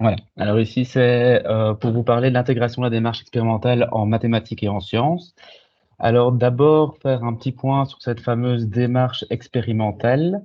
Voilà. Alors ici, c'est pour vous parler de l'intégration de la démarche expérimentale en mathématiques et en sciences. Alors d'abord, faire un petit point sur cette fameuse démarche expérimentale.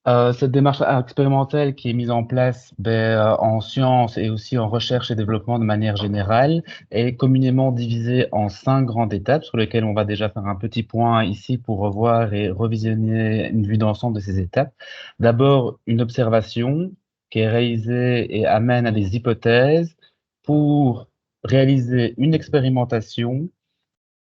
Cette démarche expérimentale qui est mise en place en sciences et aussi en recherche et développement de manière générale est communément divisée en 5 grandes étapes sur lesquelles on va déjà faire un petit point ici pour revoir et revisionner une vue d'ensemble de ces étapes. D'abord, une observation qui est réalisée et amène à des hypothèses pour réaliser une expérimentation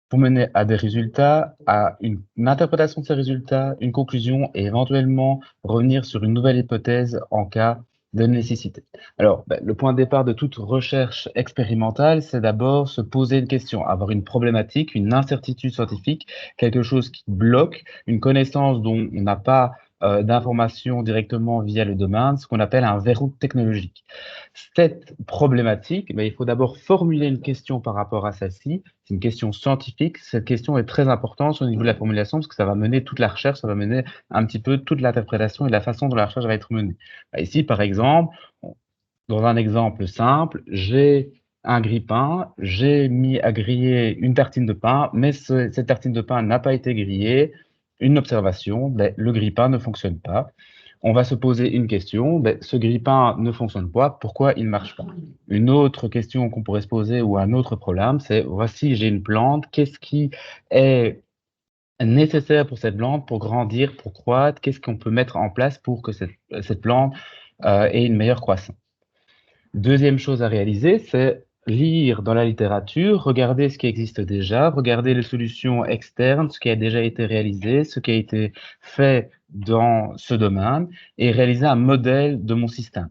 pour mener à des résultats, à une interprétation de ces résultats, une conclusion et éventuellement revenir sur une nouvelle hypothèse en cas de nécessité. Alors, le point de départ de toute recherche expérimentale, c'est d'abord se poser une question, avoir une problématique, une incertitude scientifique, quelque chose qui bloque, une connaissance dont on n'a pas d'informations directement via le domaine, ce qu'on appelle un verrou technologique. Cette problématique, il faut d'abord formuler une question par rapport à celle-ci. C'est une question scientifique. Cette question est très importante au niveau de la formulation parce que ça va mener toute la recherche, ça va mener un petit peu toute l'interprétation et la façon dont la recherche va être menée. Ici, par exemple, dans un exemple simple, j'ai un grille-pain, j'ai mis à griller une tartine de pain, mais cette tartine de pain n'a pas été grillée. Une observation, le grille-pain ne fonctionne pas. On va se poser une question, ce grille-pain ne fonctionne pas, pourquoi il ne marche pas? Une autre question qu'on pourrait se poser ou un autre problème, c'est voici, j'ai une plante, qu'est-ce qui est nécessaire pour cette plante pour grandir, pour croître? Qu'est-ce qu'on peut mettre en place pour que cette plante ait une meilleure croissance? Deuxième chose à réaliser, c'est lire dans la littérature, regarder ce qui existe déjà, regarder les solutions externes, ce qui a déjà été réalisé, ce qui a été fait dans ce domaine, et réaliser un modèle de mon système.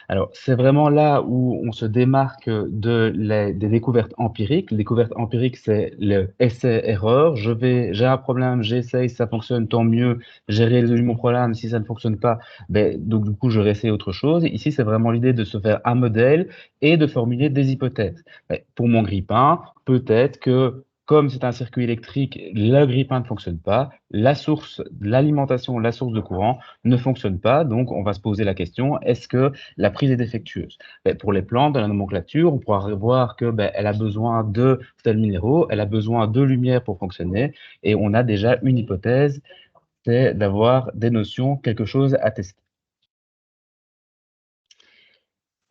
Alors, c'est vraiment là où on se démarque des découvertes empiriques. Les découvertes empiriques, c'est le essai-erreur. J'ai un problème, j'essaye, si ça fonctionne, tant mieux. J'ai résolu mon problème. Si ça ne fonctionne pas, donc du coup, je réessaye autre chose. Ici, c'est vraiment l'idée de se faire un modèle et de formuler des hypothèses. Pour mon grille-pain, peut-être que comme c'est un circuit électrique, le grille-pain ne fonctionne pas, la source, l'alimentation, la source de courant ne fonctionne pas. Donc, on va se poser la question, est-ce que la prise est défectueuse? Pour les plantes, dans la nomenclature, on pourra voir que elle a besoin de tels minéraux, elle a besoin de lumière pour fonctionner, et on a déjà une hypothèse, c'est d'avoir des notions, quelque chose à tester.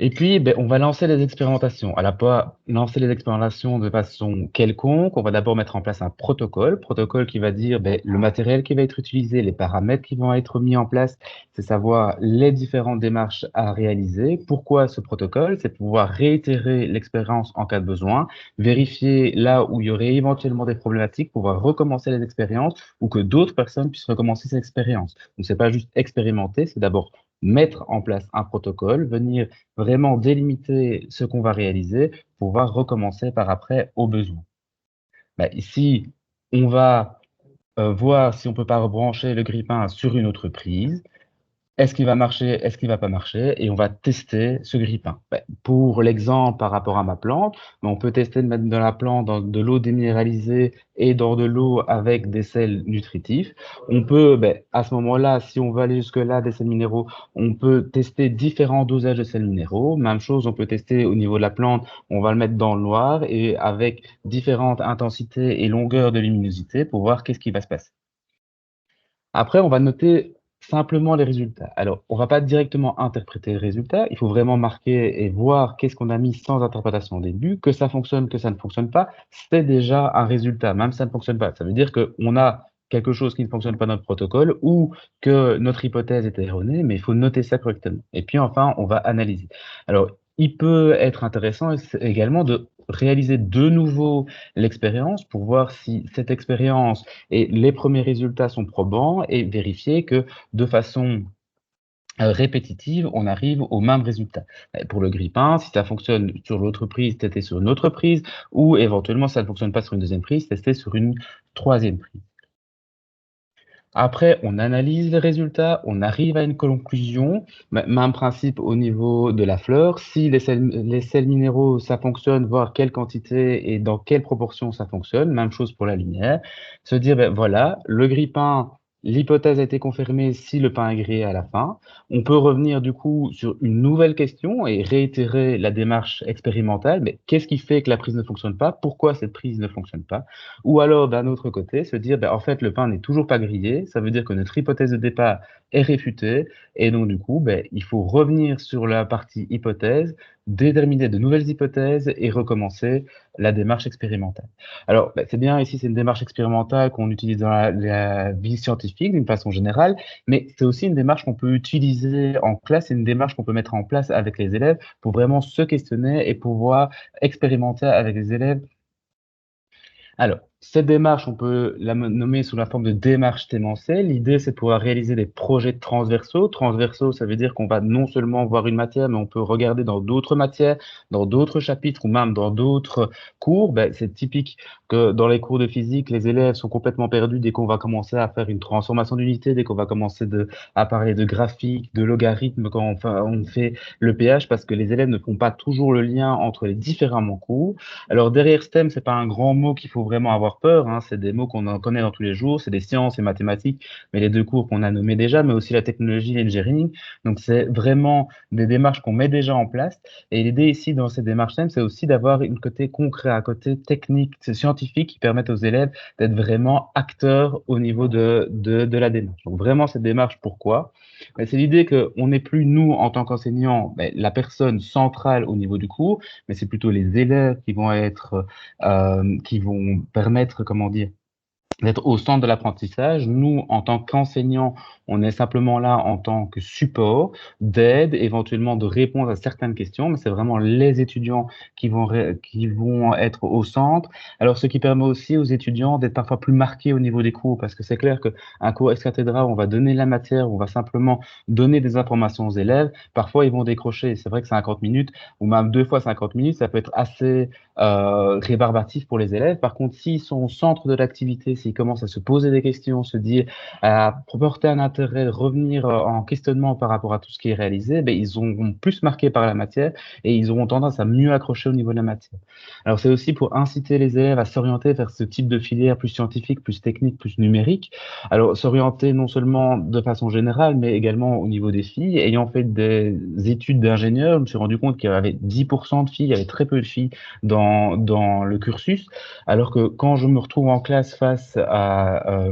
Et puis, on va lancer les expérimentations. Elle n'a pas lancer les expérimentations de façon quelconque. On va d'abord mettre en place un protocole qui va dire le matériel qui va être utilisé, les paramètres qui vont être mis en place, c'est savoir les différentes démarches à réaliser. Pourquoi ce protocole? C'est pouvoir réitérer l'expérience en cas de besoin, vérifier là où il y aurait éventuellement des problématiques, pouvoir recommencer les expériences ou que d'autres personnes puissent recommencer ces expériences. Donc, c'est pas juste expérimenter, c'est d'abord mettre en place un protocole, venir vraiment délimiter ce qu'on va réaliser pour pouvoir recommencer par après au besoin. Ici, on va voir si on peut pas rebrancher le grille-pain sur une autre prise. Est-ce qu'il va marcher? Est-ce qu'il va pas marcher? Et on va tester ce grille-pain. Pour l'exemple par rapport à ma plante, on peut tester de mettre de la plante dans de l'eau déminéralisée et dans de l'eau avec des sels nutritifs. On peut, à ce moment-là, si on veut aller jusque-là, des sels minéraux, on peut tester différents dosages de sels minéraux. Même chose, on peut tester au niveau de la plante, on va le mettre dans le noir et avec différentes intensités et longueurs de luminosité pour voir qu'est-ce qui va se passer. Après, on va noter simplement les résultats. Alors, on va pas directement interpréter le résultat, il faut vraiment marquer et voir qu'est-ce qu'on a mis sans interprétation au début, que ça fonctionne, que ça ne fonctionne pas, c'est déjà un résultat, même si ça ne fonctionne pas. Ça veut dire qu'on a quelque chose qui ne fonctionne pas dans notre protocole ou que notre hypothèse était erronée, mais il faut noter ça correctement. Et puis enfin, on va analyser. Alors, il peut être intéressant également de réaliser de nouveau l'expérience pour voir si cette expérience et les premiers résultats sont probants et vérifier que de façon répétitive, on arrive au même résultat. Pour le grille-pain, si ça fonctionne sur l'autre prise, tester sur une autre prise, ou éventuellement, si ça ne fonctionne pas sur une deuxième prise, tester sur une troisième prise. Après, on analyse les résultats, on arrive à une conclusion. Même principe au niveau de la fleur. Si les sels minéraux, ça fonctionne, voir quelle quantité et dans quelle proportion ça fonctionne. Même chose pour la lumière. Se dire, voilà, le grille-pain, L'hypothèse a été confirmée si le pain est grillé à la fin. On peut revenir du coup sur une nouvelle question et réitérer la démarche expérimentale. Mais qu'est-ce qui fait que la prise ne fonctionne pas? Pourquoi cette prise ne fonctionne pas? Ou alors, d'un autre côté, se dire, ben, en fait, le pain n'est toujours pas grillé. Ça veut dire que notre hypothèse de départ est réfutée. Et donc, du coup, ben, il faut revenir sur la partie hypothèse, déterminer de nouvelles hypothèses et recommencer la démarche expérimentale. Alors, bah, c'est bien ici, c'est une démarche expérimentale qu'on utilise dans la vie scientifique d'une façon générale, mais c'est aussi une démarche qu'on peut utiliser en classe, c'est une démarche qu'on peut mettre en place avec les élèves pour vraiment se questionner et pouvoir expérimenter avec les élèves. Alors, cette démarche, on peut la nommer sous la forme de démarche sémentielle. L'idée, c'est de pouvoir réaliser des projets transversaux. Transversaux, ça veut dire qu'on va non seulement voir une matière, mais on peut regarder dans d'autres matières, dans d'autres chapitres ou même dans d'autres cours. Ben, c'est typique que dans les cours de physique, les élèves sont complètement perdus dès qu'on va commencer à faire une transformation d'unité, dès qu'on va commencer à parler de graphique, de logarithme, quand on fait le pH, parce que les élèves ne font pas toujours le lien entre les différents cours. Alors derrière STEM, c'est pas un grand mot qu'il faut vraiment avoir peur, hein. C'est des mots qu'on en connaît dans tous les jours, c'est des sciences et mathématiques, mais les deux cours qu'on a nommés déjà, mais aussi la technologie et l'engineering. Donc c'est vraiment des démarches qu'on met déjà en place. Et l'idée ici dans ces démarches STEM, c'est aussi d'avoir un côté concret, un côté technique, scientifique qui permettent aux élèves d'être vraiment acteurs au niveau de la démarche. Donc vraiment cette démarche, pourquoi? Ben, c'est l'idée qu'on n'est plus nous en tant qu'enseignants, ben, la personne centrale au niveau du cours, mais c'est plutôt les élèves qui vont permettre, comment dire, d'être au centre de l'apprentissage. Nous, en tant qu'enseignants, on est simplement là en tant que support, d'aide, éventuellement de réponse à certaines questions, mais c'est vraiment les étudiants qui vont être au centre. Alors, ce qui permet aussi aux étudiants d'être parfois plus marqués au niveau des cours, parce que c'est clair qu'un cours ex-cathédra, on va donner la matière, on va simplement donner des informations aux élèves. Parfois, ils vont décrocher. C'est vrai que 50 minutes, ou même 2 fois 50 minutes, ça peut être assez rébarbatif pour les élèves. Par contre, s'ils sont au centre de l'activité, s'ils commencent à se poser des questions, se dire, à porter un intérêt, revenir en questionnement par rapport à tout ce qui est réalisé, ben, ils seront plus marqués par la matière et ils auront tendance à mieux accrocher au niveau de la matière. Alors, c'est aussi pour inciter les élèves à s'orienter vers ce type de filière plus scientifique, plus technique, plus numérique. Alors, s'orienter non seulement de façon générale, mais également au niveau des filles. Ayant fait des études d'ingénieur, je me suis rendu compte qu'il y avait 10% de filles, il y avait très peu de filles dans le cursus, alors que quand je me retrouve en classe face à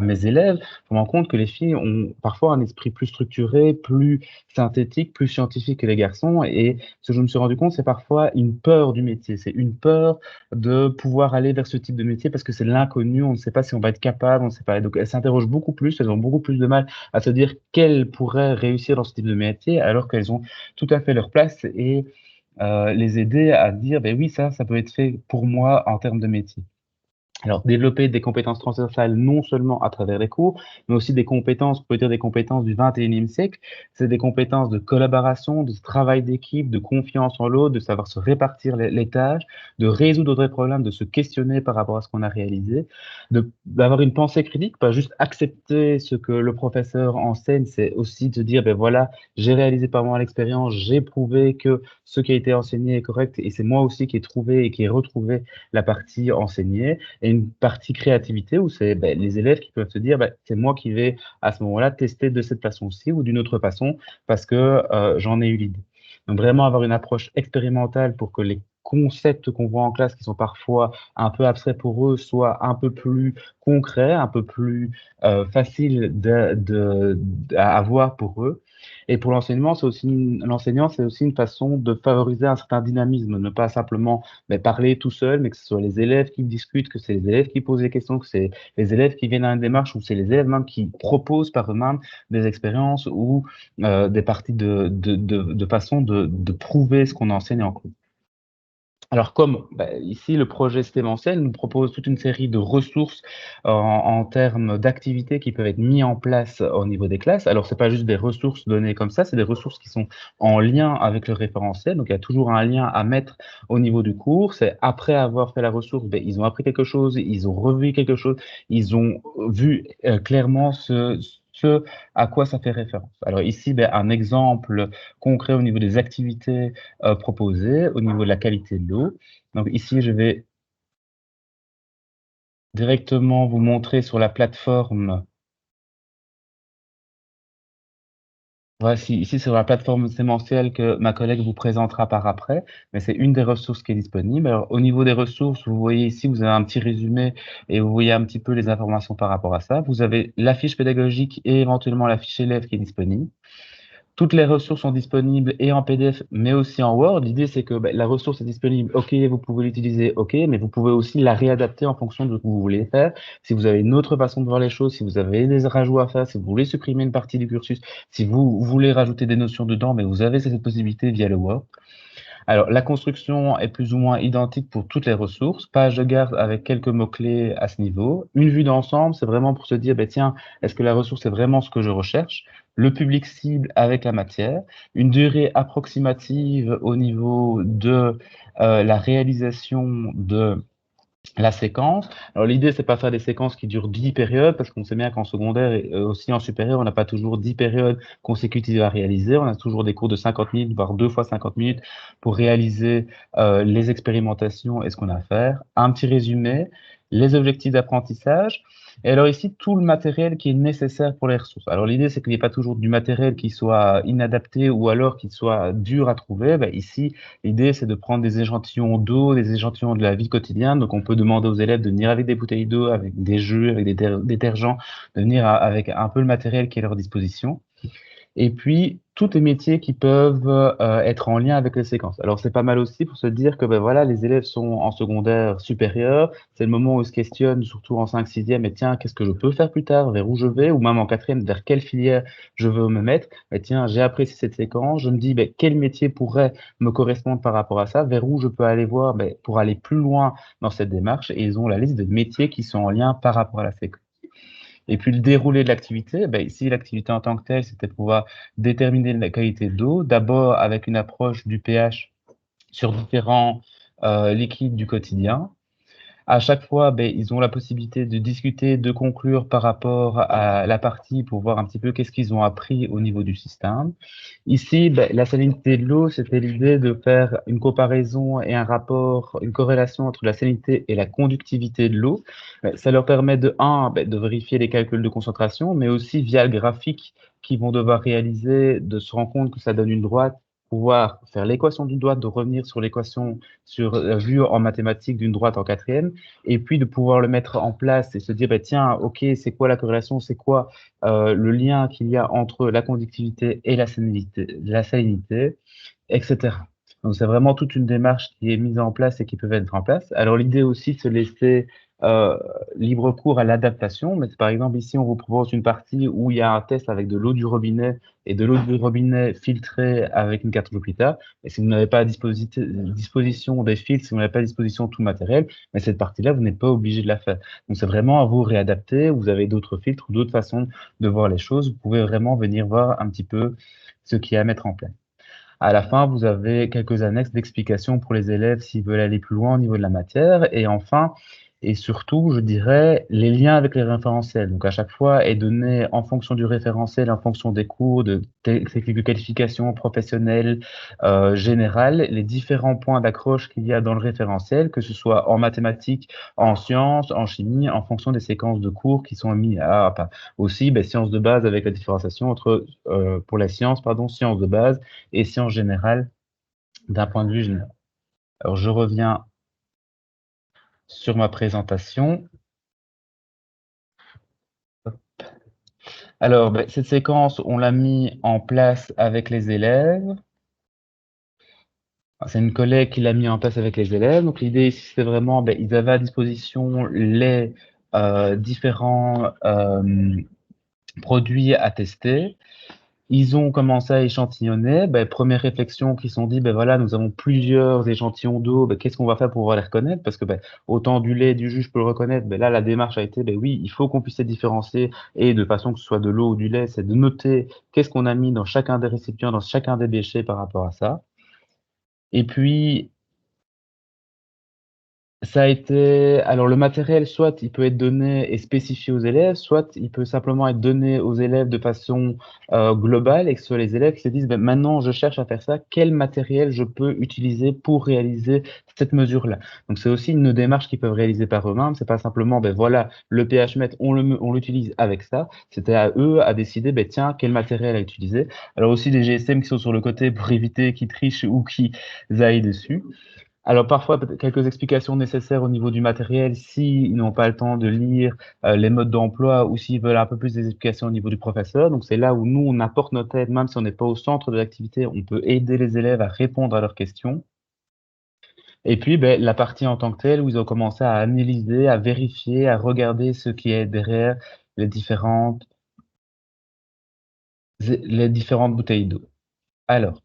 mes élèves, je me rends compte que les filles ont parfois un esprit plus structuré, plus synthétique, plus scientifique que les garçons, et ce que je me suis rendu compte, c'est parfois une peur du métier, c'est une peur de pouvoir aller vers ce type de métier parce que c'est l'inconnu, on ne sait pas si on va être capable, on ne sait pas. Donc elles s'interrogent beaucoup plus, elles ont beaucoup plus de mal à se dire qu'elles pourraient réussir dans ce type de métier alors qu'elles ont tout à fait leur place et les aider à dire, ben oui, ça peut être fait pour moi en termes de métier. Alors, développer des compétences transversales non seulement à travers les cours, mais aussi des compétences, on peut dire des compétences du 21e siècle. C'est des compétences de collaboration, de travail d'équipe, de confiance en l'autre, de savoir se répartir les tâches, de résoudre des problèmes, de se questionner par rapport à ce qu'on a réalisé, d'avoir une pensée critique, pas juste accepter ce que le professeur enseigne, c'est aussi de dire, ben voilà, j'ai réalisé par moi l'expérience, j'ai prouvé que ce qui a été enseigné est correct et c'est moi aussi qui ai trouvé et qui ai retrouvé la partie enseignée et une partie créativité où c'est ben, les élèves qui peuvent se dire ben, c'est moi qui vais à ce moment-là tester de cette façon-ci ou d'une autre façon parce que j'en ai eu l'idée. Donc vraiment avoir une approche expérimentale pour que les concepts qu'on voit en classe qui sont parfois un peu abstraits pour eux soient un peu plus concrets, un peu plus faciles à avoir pour eux. Et pour l'enseignement, l'enseignant, c'est aussi une façon de favoriser un certain dynamisme, ne pas simplement mais parler tout seul, mais que ce soit les élèves qui discutent, que c'est les élèves qui posent des questions, que c'est les élèves qui viennent à une démarche, ou c'est les élèves même qui proposent par eux-mêmes des expériences ou des parties de façon de prouver ce qu'on enseigne en cours. Alors comme ici le projet Stémentiel nous propose toute une série de ressources en termes d'activités qui peuvent être mis en place au niveau des classes. Alors c'est pas juste des ressources données comme ça, c'est des ressources qui sont en lien avec le référentiel. Donc il y a toujours un lien à mettre au niveau du cours. C'est après avoir fait la ressource, ils ont appris quelque chose, ils ont revu quelque chose, ils ont vu clairement ce à quoi ça fait référence. Alors ici, un exemple concret au niveau des activités proposées au niveau de la qualité de l'eau. Donc ici, je vais directement vous montrer sur la plateforme Voici, ici sur la plateforme sémentielle que ma collègue vous présentera par après, mais c'est une des ressources qui est disponible. Alors, au niveau des ressources, vous voyez ici, vous avez un petit résumé et vous voyez un petit peu les informations par rapport à ça. Vous avez la fiche pédagogique et éventuellement la fiche élève qui est disponible. Toutes les ressources sont disponibles et en PDF, mais aussi en Word. L'idée, c'est que la ressource est disponible, OK, vous pouvez l'utiliser, OK, mais vous pouvez aussi la réadapter en fonction de ce que vous voulez faire. Si vous avez une autre façon de voir les choses, si vous avez des rajouts à faire, si vous voulez supprimer une partie du cursus, si vous voulez rajouter des notions dedans, mais vous avez cette possibilité via le Word. Alors, la construction est plus ou moins identique pour toutes les ressources. Page de garde avec quelques mots-clés à ce niveau. Une vue d'ensemble, c'est vraiment pour se dire, ben, tiens, est-ce que la ressource est vraiment ce que je recherche? Le public cible avec la matière. Une durée approximative au niveau de la réalisation de la séquence. Alors l'idée, c'est pas faire des séquences qui durent 10 périodes, parce qu'on sait bien qu'en secondaire et aussi en supérieur, on n'a pas toujours 10 périodes consécutives à réaliser. On a toujours des cours de 50 minutes, voire 2 fois 50 minutes pour réaliser les expérimentations et ce qu'on a à faire. Un petit résumé, les objectifs d'apprentissage. Et alors ici, tout le matériel qui est nécessaire pour les ressources. Alors l'idée, c'est qu'il n'y ait pas toujours du matériel qui soit inadapté ou alors qui soit dur à trouver. Ben, ici, l'idée, c'est de prendre des échantillons d'eau, des échantillons de la vie quotidienne. Donc, on peut demander aux élèves de venir avec des bouteilles d'eau, avec des jus, avec des détergents, de venir avec un peu le matériel qui est à leur disposition. Et puis, tous les métiers qui peuvent être en lien avec les séquences. Alors, c'est pas mal aussi pour se dire que ben voilà, les élèves sont en secondaire supérieur. C'est le moment où ils se questionnent, surtout en 5 sixième, et tiens, qu'est-ce que je peux faire plus tard, vers où je vais, ou même en quatrième, vers quelle filière je veux me mettre. Et tiens, j'ai apprécié cette séquence. Je me dis, ben, quel métier pourrait me correspondre par rapport à ça, vers où je peux aller voir ben, pour aller plus loin dans cette démarche. Et ils ont la liste de métiers qui sont en lien par rapport à la séquence. Et puis le déroulé de l'activité, ben, ici l'activité en tant que telle, c'était pouvoir déterminer la qualité d'eau, d'abord avec une approche du pH sur différents liquides du quotidien. À chaque fois, ben, ils ont la possibilité de discuter, de conclure par rapport à la partie pour voir un petit peu qu'est-ce qu'ils ont appris au niveau du système. Ici, ben, la salinité de l'eau, c'était l'idée de faire une comparaison et un rapport, une corrélation entre la salinité et la conductivité de l'eau. Ça leur permet de, un, ben, de vérifier les calculs de concentration, mais aussi via le graphique qu'ils vont devoir réaliser, de se rendre compte que ça donne une droite, pouvoir faire l'équation d'une droite, de revenir sur l'équation sur vue en mathématiques d'une droite en quatrième, et puis de pouvoir le mettre en place et se dire, ben, tiens, ok, c'est quoi la corrélation, c'est quoi le lien qu'il y a entre la conductivité et la salinité, etc. Donc c'est vraiment toute une démarche qui est mise en place et qui peut être en place. Alors l'idée aussi, c'est de se laisser euh, libre cours à l'adaptation. Mais par exemple ici, on vous propose une partie où il y a un test avec de l'eau du robinet et de l'eau du robinet filtrée avec une carte Jupyter. Et si vous n'avez pas à disposition des filtres, si vous n'avez pas à disposition tout le matériel, mais cette partie-là, vous n'êtes pas obligé de la faire. Donc c'est vraiment à vous réadapter. Vous avez d'autres filtres ou d'autres façons de voir les choses. Vous pouvez vraiment venir voir un petit peu ce qu'il y a à mettre en place. À la fin, vous avez quelques annexes d'explications pour les élèves s'ils veulent aller plus loin au niveau de la matière. Et enfin, et surtout, je dirais, les liens avec les référentiels. Donc, à chaque fois, est donné en fonction du référentiel, en fonction des cours de techniques de qualification professionnelle, générale, les différents points d'accroche qu'il y a dans le référentiel, que ce soit en mathématiques, en sciences, en chimie, en fonction des séquences de cours qui sont mis à, enfin, aussi, ben, sciences de base avec la différenciation entre, pour la science, pardon, sciences de base et sciences générales d'un point de vue général. Alors, je reviens sur ma présentation. Alors, ben, cette séquence, on l'a mis en place avec les élèves. C'est une collègue qui l'a mis en place avec les élèves. Donc, l'idée ici, c'est vraiment, ben, ils avaient à disposition les différents produits à tester. Ils ont commencé à échantillonner. Ben, première réflexion qu'ils se sont dit, ben voilà, nous avons plusieurs échantillons d'eau. Ben, qu'est-ce qu'on va faire pour pouvoir les reconnaître? Parce que ben, autant du lait, du jus, je peux le reconnaître. Ben, là, la démarche a été, ben oui, il faut qu'on puisse les différencier et de façon que ce soit de l'eau ou du lait, c'est de noter qu'est-ce qu'on a mis dans chacun des récipients, dans chacun des déchets par rapport à ça. Et puis, Ça a été alors le matériel, soit il peut être donné et spécifié aux élèves, soit il peut simplement être donné aux élèves de façon, globale et que ce soit les élèves qui se disent: «Beh, maintenant je cherche à faire ça, quel matériel je peux utiliser pour réaliser cette mesure-là?» Donc c'est aussi une démarche qu'ils peuvent réaliser par eux-mêmes. C'est pas simplement: «Beh, voilà, le pH-mètre, on l'utilise avec ça». C'était à eux à décider: «Beh, tiens, quel matériel à utiliser?» Alors aussi des GSM qui sont sur le côté pour éviter qu'ils trichent ou qu'ils aillent dessus. Alors parfois, peut-être quelques explications nécessaires au niveau du matériel, s'ils n'ont pas le temps de lire, les modes d'emploi ou s'ils veulent un peu plus des explications au niveau du professeur. Donc c'est là où nous, on apporte notre aide, même si on n'est pas au centre de l'activité, on peut aider les élèves à répondre à leurs questions. Et puis, beh, la partie en tant que telle où ils ont commencé à analyser, à vérifier, à regarder ce qui est derrière les différentes bouteilles d'eau. Alors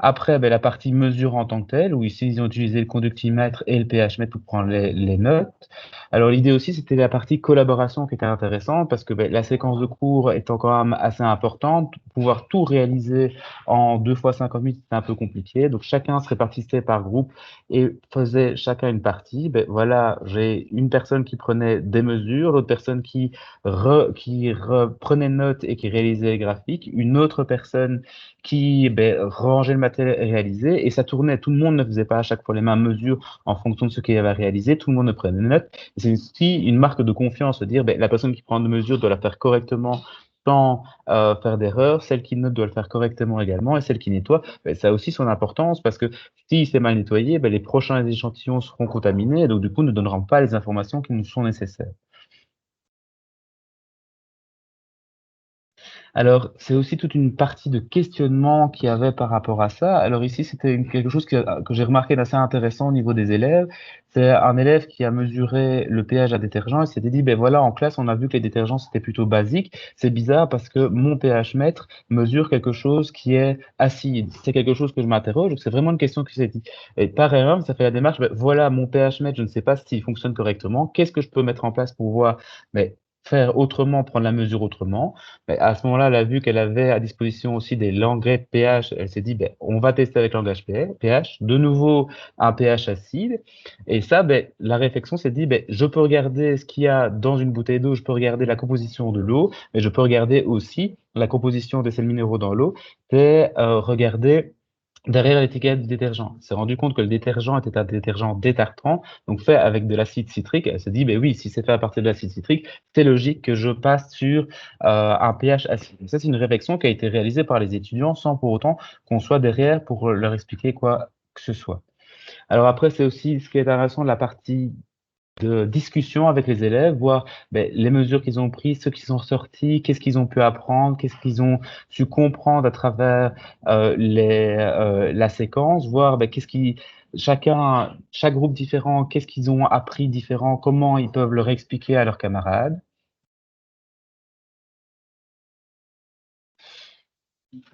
après, beh, la partie mesure en tant que telle, où ici, ils ont utilisé le conductimètre et le pH-mètre pour prendre les notes. Alors l'idée aussi, c'était la partie collaboration qui était intéressante parce que, beh, la séquence de cours étant quand même assez importante, pouvoir tout réaliser en 2 fois 50 minutes, c'était un peu compliqué. Donc chacun se répartissait par groupe et faisait chacun une partie. Beh, voilà, j'ai une personne qui prenait des mesures, l'autre personne qui reprenait note et qui réalisait les graphiques, une autre personne qui, beh, rangeait le matériel réalisé et ça tournait. Tout le monde ne faisait pas à chaque fois les mêmes mesures en fonction de ce qu'il y avait à réaliser. Tout le monde ne prenait des notes. Et c'est aussi une marque de confiance, de dire, beh, la personne qui prend des mesures doit la faire correctement sans faire d'erreur. Celle qui note doit le faire correctement également et celle qui nettoie, beh, ça a aussi son importance parce que si c'est mal nettoyé, beh, les prochains échantillons seront contaminés et donc du coup ne donneront pas les informations qui nous sont nécessaires. Alors, c'est aussi toute une partie de questionnement qu'il y avait par rapport à ça. Alors ici, c'était quelque chose que j'ai remarqué d'assez intéressant au niveau des élèves. C'est un élève qui a mesuré le pH d'un détergent et s'était dit: ben voilà, en classe, on a vu que les détergents, c'était plutôt basique. C'est bizarre parce que mon pH mètre mesure quelque chose qui est acide. C'est quelque chose que je m'interroge. Donc c'est vraiment une question qui s'est dit. Et par erreur, ça fait la démarche: ben voilà, mon pH mètre, je ne sais pas s'il fonctionne correctement. Qu'est-ce que je peux mettre en place pour voir, ben, faire autrement, prendre la mesure autrement? Beh, à ce moment-là, elle a vu qu'elle avait à disposition aussi des languettes pH. Elle s'est dit: «Beh, on va tester avec langage pH, de nouveau un pH acide» et ça, beh, la réflexion s'est dit: «Beh, je peux regarder ce qu'il y a dans une bouteille d'eau, je peux regarder la composition de l'eau, mais je peux regarder aussi la composition des sels minéraux dans l'eau». C'est, regarder derrière l'étiquette du détergent. Elle s'est rendu compte que le détergent était un détergent détartrant, donc fait avec de l'acide citrique. Elle s'est dit: «Beh, oui, si c'est fait à partir de l'acide citrique, c'est logique que je passe sur, un pH acide». Ça, c'est une réflexion qui a été réalisée par les étudiants sans pour autant qu'on soit derrière pour, leur expliquer quoi que ce soit. Alors après, c'est aussi ce qui est intéressant de la partie de discussion avec les élèves, voir, beh, les mesures qu'ils ont prises, ceux qui sont sortis, qu'est-ce qu'ils ont pu apprendre, qu'est-ce qu'ils ont su comprendre à travers, la séquence, voir, beh, chaque groupe différent, qu'est-ce qu'ils ont appris différent, comment ils peuvent leur expliquer à leurs camarades.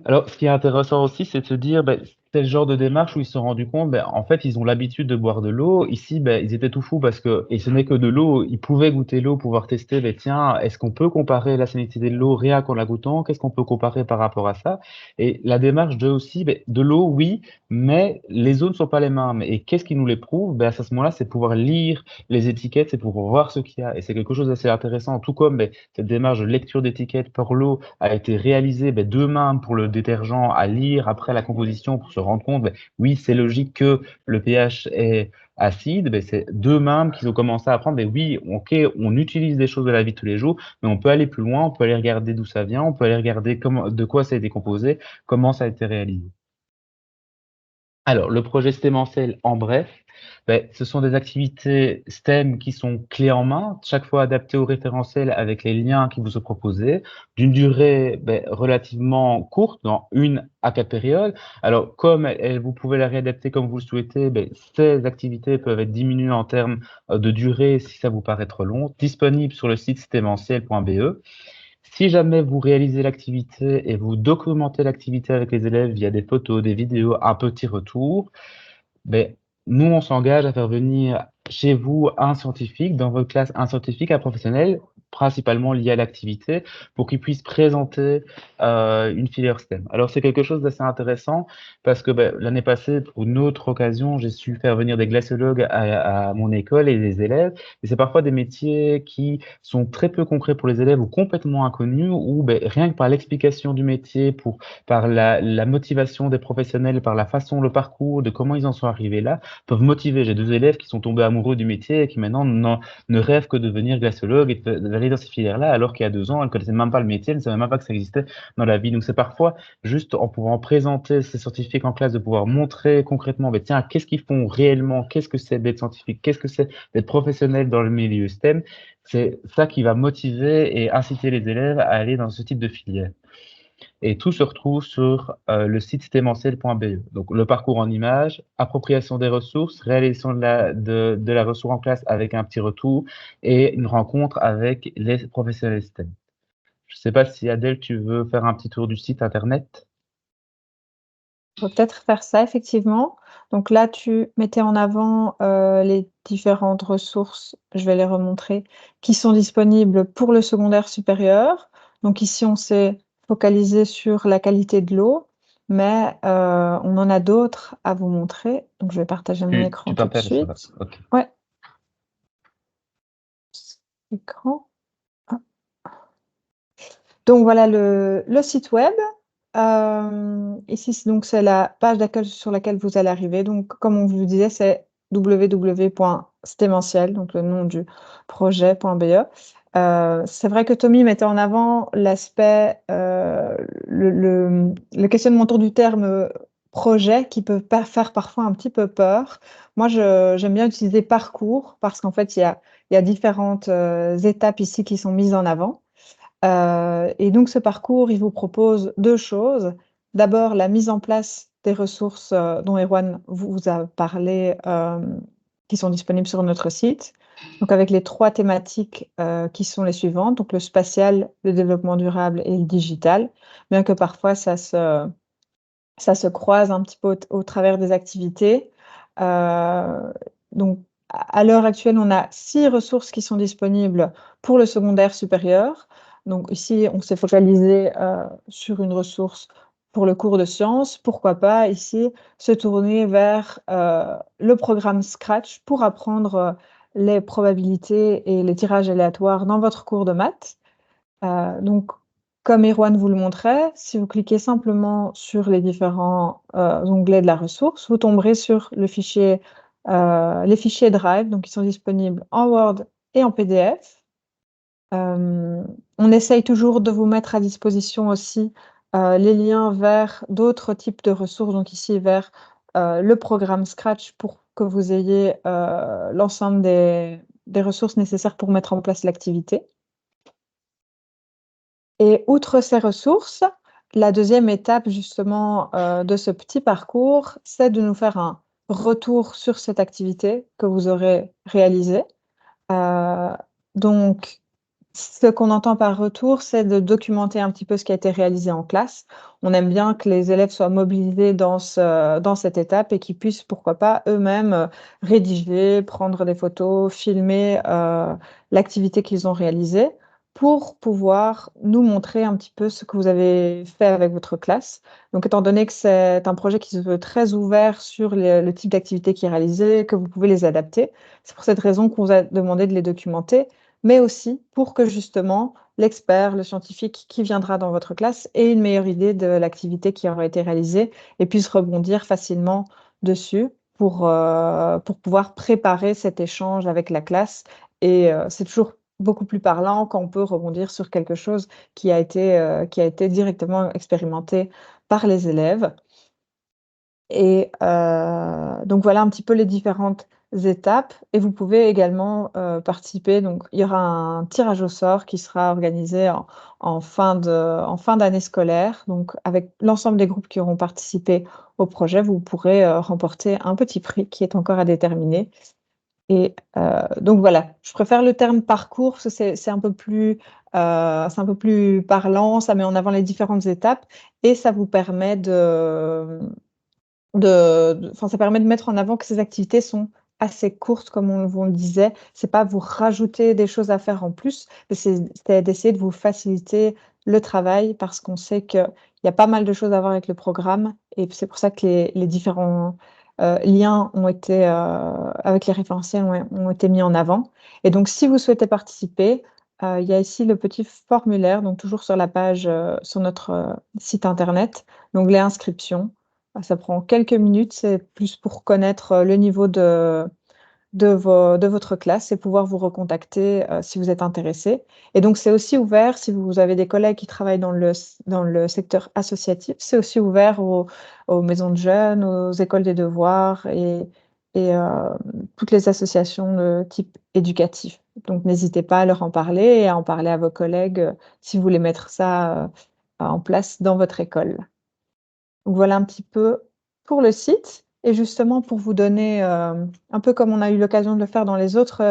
Alors, ce qui est intéressant aussi, c'est de se dire, beh, c'est le genre de démarche où ils se sont rendus compte, beh, en fait, ils ont l'habitude de boire de l'eau. Ici, beh, ils étaient tout fous parce que et ce n'est que de l'eau, ils pouvaient goûter l'eau, pouvoir tester, beh, tiens, est-ce qu'on peut comparer la salinité de l'eau rien qu'en la goûtant? Qu'est-ce qu'on peut comparer par rapport à ça? Et la démarche de aussi, beh, de l'eau, oui, mais les eaux ne sont pas les mêmes. Et qu'est-ce qui nous les prouve? Beh, à ce moment-là, c'est pouvoir lire les étiquettes, c'est pour voir ce qu'il y a. Et c'est quelque chose d'assez intéressant, tout comme, beh, cette démarche de lecture d'étiquettes pour l'eau a été réalisé beh, de même pour le détergent à lire après la composition pour se rendre compte, beh, oui, c'est logique que le pH est acide, beh, c'est d'eux mêmes qu'ils ont commencé à apprendre, beh, oui, OK, on utilise des choses de la vie de tous les jours, mais on peut aller plus loin, on peut aller regarder d'où ça vient, on peut aller regarder comment de quoi ça a été composé, comment ça a été réalisé. Alors, le projet STEMancel, en bref, beh, ce sont des activités STEM qui sont clés en main, chaque fois adaptées au référentiel avec les liens qui vous sont proposés, d'une durée, beh, relativement courte, dans 1 à 4 périodes. Alors, comme vous pouvez la réadapter comme vous le souhaitez, beh, ces activités peuvent être diminuées en termes, de durée si ça vous paraît trop long, disponible sur le site stementiel.be. Si jamais vous réalisez l'activité et vous documentez l'activité avec les élèves via des photos, des vidéos, un petit retour, beh, nous, on s'engage à faire venir chez vous un scientifique, dans votre classe, un scientifique, un professionnel principalement liées à l'activité pour qu'ils puissent présenter une filière STEM. Alors c'est quelque chose d'assez intéressant parce que l'année passée, pour une autre occasion, j'ai su faire venir des glaciologues à mon école et des élèves. Et c'est parfois des métiers qui sont très peu concrets pour les élèves ou complètement inconnus, ou rien que par l'explication du métier, par la motivation des professionnels, par la façon, le parcours, de comment ils en sont arrivés là, peuvent motiver. J'ai 2 élèves qui sont tombés amoureux du métier et qui maintenant ne rêvent que de devenir glaciologue et d'aller dans ces filières-là, alors qu'il y a 2 ans, elles ne connaissaient même pas le métier, elles ne savaient même pas que ça existait dans la vie. Donc c'est parfois juste en pouvant présenter ces scientifiques en classe, de pouvoir montrer concrètement, tiens, qu'est-ce qu'ils font réellement, qu'est-ce que c'est d'être scientifique, qu'est-ce que c'est d'être professionnel dans le milieu STEM, c'est ça qui va motiver et inciter les élèves à aller dans ce type de filière. Et tout se retrouve sur le site stementiel.be. Donc le parcours en images, appropriation des ressources, réalisation de la ressource en classe avec un petit retour et une rencontre avec les professionnels STEM. Je ne sais pas si Adèle, tu veux faire un petit tour du site internet. On peut peut-être faire ça, effectivement. Donc là, tu mettais en avant les différentes ressources, je vais les remontrer, qui sont disponibles pour le secondaire supérieur. Donc ici, on s'est focalisé sur la qualité de l'eau, mais on en a d'autres à vous montrer. Donc je vais partager mon écran Tu tout de partages ça va. suite. Ok. Ouais. Écran. Ah. Donc voilà le site web. Ici, donc, c'est la page d'accueil sur laquelle vous allez arriver. Donc, comme on vous le disait, c'est www.stementiel, donc le nom du projet.be. C'est vrai que Tommy mettait en avant l'aspect, le questionnement autour du terme projet qui peut faire parfois un petit peu peur. Moi, j'aime bien utiliser parcours parce qu'en fait, il y a différentes étapes ici qui sont mises en avant. Et donc ce parcours, il vous propose 2 choses. D'abord, la mise en place des ressources, dont Erwan vous a parlé, qui sont disponibles sur notre site. Donc avec les 3 thématiques, qui sont les suivantes, donc le spatial, le développement durable et le digital. Bien que parfois ça se croise un petit peu au travers des activités. Donc à l'heure actuelle, on a 6 ressources qui sont disponibles pour le secondaire supérieur. Donc ici, on s'est focalisé sur une ressource pour le cours de sciences. Pourquoi pas ici se tourner vers le programme Scratch pour apprendre les probabilités et les tirages aléatoires dans votre cours de maths. Donc, comme Erwan vous le montrait, si vous cliquez simplement sur les différents onglets de la ressource, vous tomberez sur les fichiers Drive, donc qui sont disponibles en Word et en PDF. On essaye toujours de vous mettre à disposition aussi les liens vers d'autres types de ressources, donc ici vers le programme Scratch pour que vous ayez l'ensemble des ressources nécessaires pour mettre en place l'activité. Et outre ces ressources, la deuxième étape justement de ce petit parcours, c'est de nous faire un retour sur cette activité que vous aurez réalisée. Donc, ce qu'on entend par retour, c'est de documenter un petit peu ce qui a été réalisé en classe. On aime bien que les élèves soient mobilisés dans cette étape et qu'ils puissent, pourquoi pas, eux-mêmes rédiger, prendre des photos, filmer l'activité qu'ils ont réalisée pour pouvoir nous montrer un petit peu ce que vous avez fait avec votre classe. Donc, étant donné que c'est un projet qui se veut très ouvert sur le type d'activité qui est réalisé, que vous pouvez les adapter, c'est pour cette raison qu'on vous a demandé de les documenter, mais aussi pour que justement l'expert, le scientifique qui viendra dans votre classe ait une meilleure idée de l'activité qui aura été réalisée et puisse rebondir facilement dessus pour pouvoir préparer cet échange avec la classe. Et c'est toujours beaucoup plus parlant quand on peut rebondir sur quelque chose qui a été directement expérimenté par les élèves. Et donc voilà un petit peu les différentes étapes et vous pouvez également participer. Donc il y aura un tirage au sort qui sera organisé en fin d'année scolaire. Donc avec l'ensemble des groupes qui auront participé au projet, vous pourrez remporter un petit prix qui est encore à déterminer. Et donc voilà, je préfère le terme parcours parce que c'est un peu plus parlant, ça met en avant les différentes étapes et ça vous permet ça permet de mettre en avant que ces activités sont assez courte, comme on vous le disait. C'est pas vous rajouter des choses à faire en plus, mais c'est d'essayer de vous faciliter le travail parce qu'on sait qu'il y a pas mal de choses à voir avec le programme et c'est pour ça que les différents liens ont été, avec les référentiels ont été mis en avant. Et donc, si vous souhaitez participer, il y a ici le petit formulaire, donc toujours sur la page, sur notre site internet, l'onglet inscription. Ça prend quelques minutes, c'est plus pour connaître le niveau de votre classe et pouvoir vous recontacter si vous êtes intéressé. Et donc, c'est aussi ouvert, si vous avez des collègues qui travaillent dans le secteur associatif, c'est aussi ouvert aux maisons de jeunes, aux écoles des devoirs et toutes les associations de type éducatif. Donc, n'hésitez pas à leur en parler et à en parler à vos collègues si vous voulez mettre ça en place dans votre école. Donc voilà un petit peu pour le site et justement pour vous donner, un peu comme on a eu l'occasion de le faire dans les autres,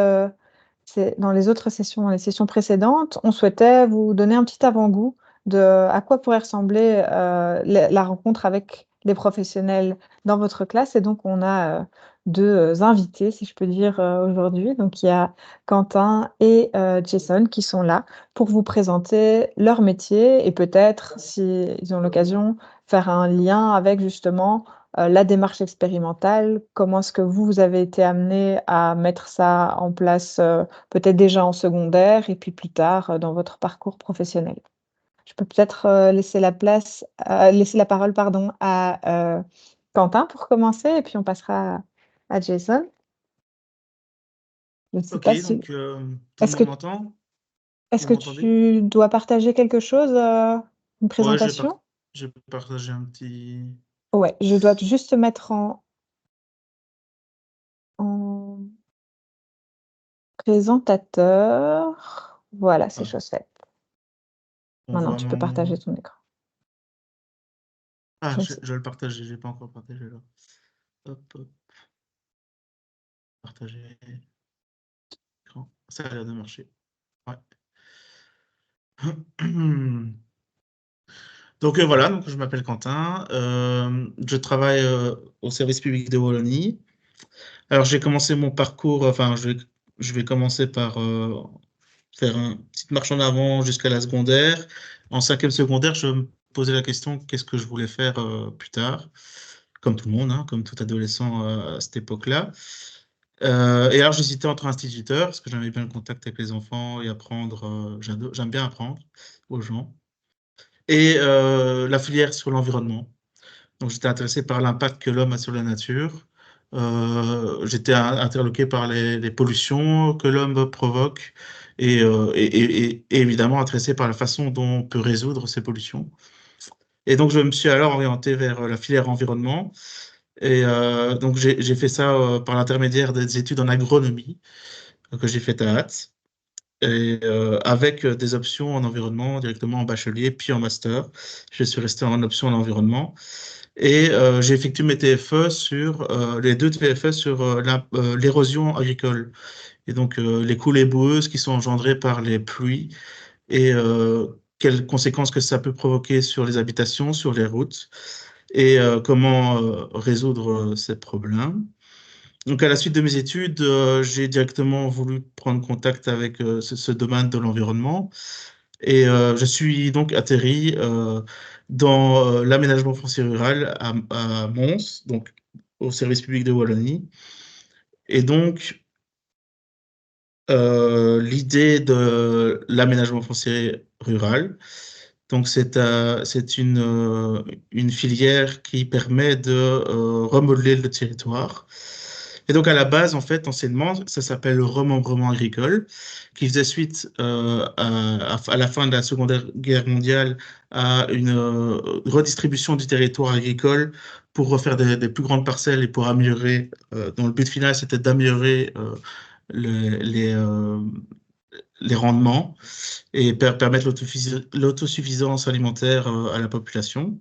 dans les autres sessions, dans les sessions précédentes, on souhaitait vous donner un petit avant-goût de à quoi pourrait ressembler, la rencontre avec les professionnels dans votre classe et donc on a, 2 invités, si je peux dire, aujourd'hui. Donc il y a Quentin et Jason qui sont là pour vous présenter leur métier et peut-être, s'ils ont l'occasion, faire un lien avec justement, la démarche expérimentale. Comment est-ce que vous avez été amenés à mettre ça en place, peut-être déjà en secondaire et puis plus tard, dans votre parcours professionnel? Je peux peut-être, laisser la parole, pardon, à, Quentin pour commencer et puis on passera à Jason. Je ne sais Ok, pas si donc tout le est-ce que monde m'entend? est-ce Vous que m'entendez? tu dois partager quelque chose, une Ouais, présentation? j'ai partagé un petit... Ouais, je dois juste te mettre en présentateur. Voilà, c'est Ah, chose faite. on Maintenant, voit tu peux partager mon... ton écran. Ah, Je ne sais je vais le partager, j'ai pas encore partagé là. Hop, hop, partager écran. Ça a l'air de marcher. Ouais. Donc voilà, donc je m'appelle Quentin, je travaille au service public de Wallonie. Alors j'ai commencé mon parcours, enfin je vais commencer par faire une petite marche en avant jusqu'à la secondaire. En cinquième secondaire, je me posais la question qu'est-ce que je voulais faire plus tard, comme tout le monde, hein, comme tout adolescent à cette époque-là. Et alors j'hésitais entre instituteur, parce que j'aimais bien le contact avec les enfants et apprendre, j'aime bien apprendre aux gens, et la filière sur l'environnement. Donc j'étais intéressé par l'impact que l'homme a sur la nature. J'étais interloqué par les pollutions que l'homme provoque et évidemment intéressé par la façon dont on peut résoudre ces pollutions. Et donc je me suis alors orienté vers la filière environnement. Et donc j'ai fait ça par l'intermédiaire des études en agronomie que j'ai fait à Ath. Et avec des options en environnement directement en bachelier puis en master. Je suis resté en option en environnement. Et j'ai effectué mes TFE sur les deux TFE sur l'érosion agricole et donc les coulées boueuses qui sont engendrées par les pluies et quelles conséquences que ça peut provoquer sur les habitations, sur les routes et comment résoudre ces problèmes. Donc à la suite de mes études, j'ai directement voulu prendre contact avec ce domaine de l'environnement et je suis donc atterri dans l'aménagement foncier rural à Mons, donc au service public de Wallonie. Et donc, l'idée de l'aménagement foncier rural, donc c'est une filière qui permet de remodeler le territoire. Et donc à la base, en fait, anciennement, ça s'appelle le remembrement agricole, qui faisait suite à la fin de la Seconde Guerre mondiale à une redistribution du territoire agricole pour refaire des plus grandes parcelles et pour améliorer, dont le but final c'était d'améliorer le- les, euh, les rendements et permettre l'autosuffisance alimentaire à la population.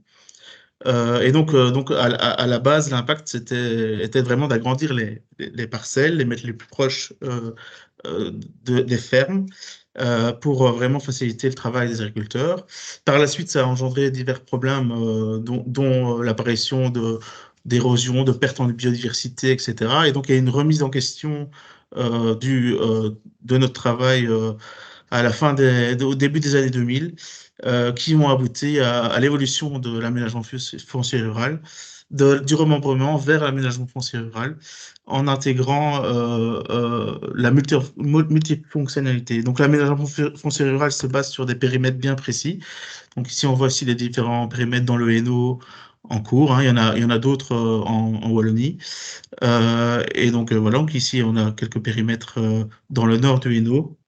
Donc à la base, l'impact était vraiment d'agrandir les parcelles, les mettre les plus proches des fermes pour vraiment faciliter le travail des agriculteurs. Par la suite, ça a engendré divers problèmes, dont l'apparition d'érosion, de perte en biodiversité, etc. Et donc, il y a une remise en question de notre travail à la fin au début des années 2000, qui ont abouti à l'évolution de l'aménagement foncier rural, du remembrement vers l'aménagement foncier rural, en intégrant la multifonctionnalité. Donc l'aménagement foncier rural se base sur des périmètres bien précis. Donc ici, on voit aussi les différents périmètres dans le Hainaut en cours, hein. Il y en a d'autres en Wallonie. Et donc voilà, donc ici, on a quelques périmètres dans le nord du Hainaut,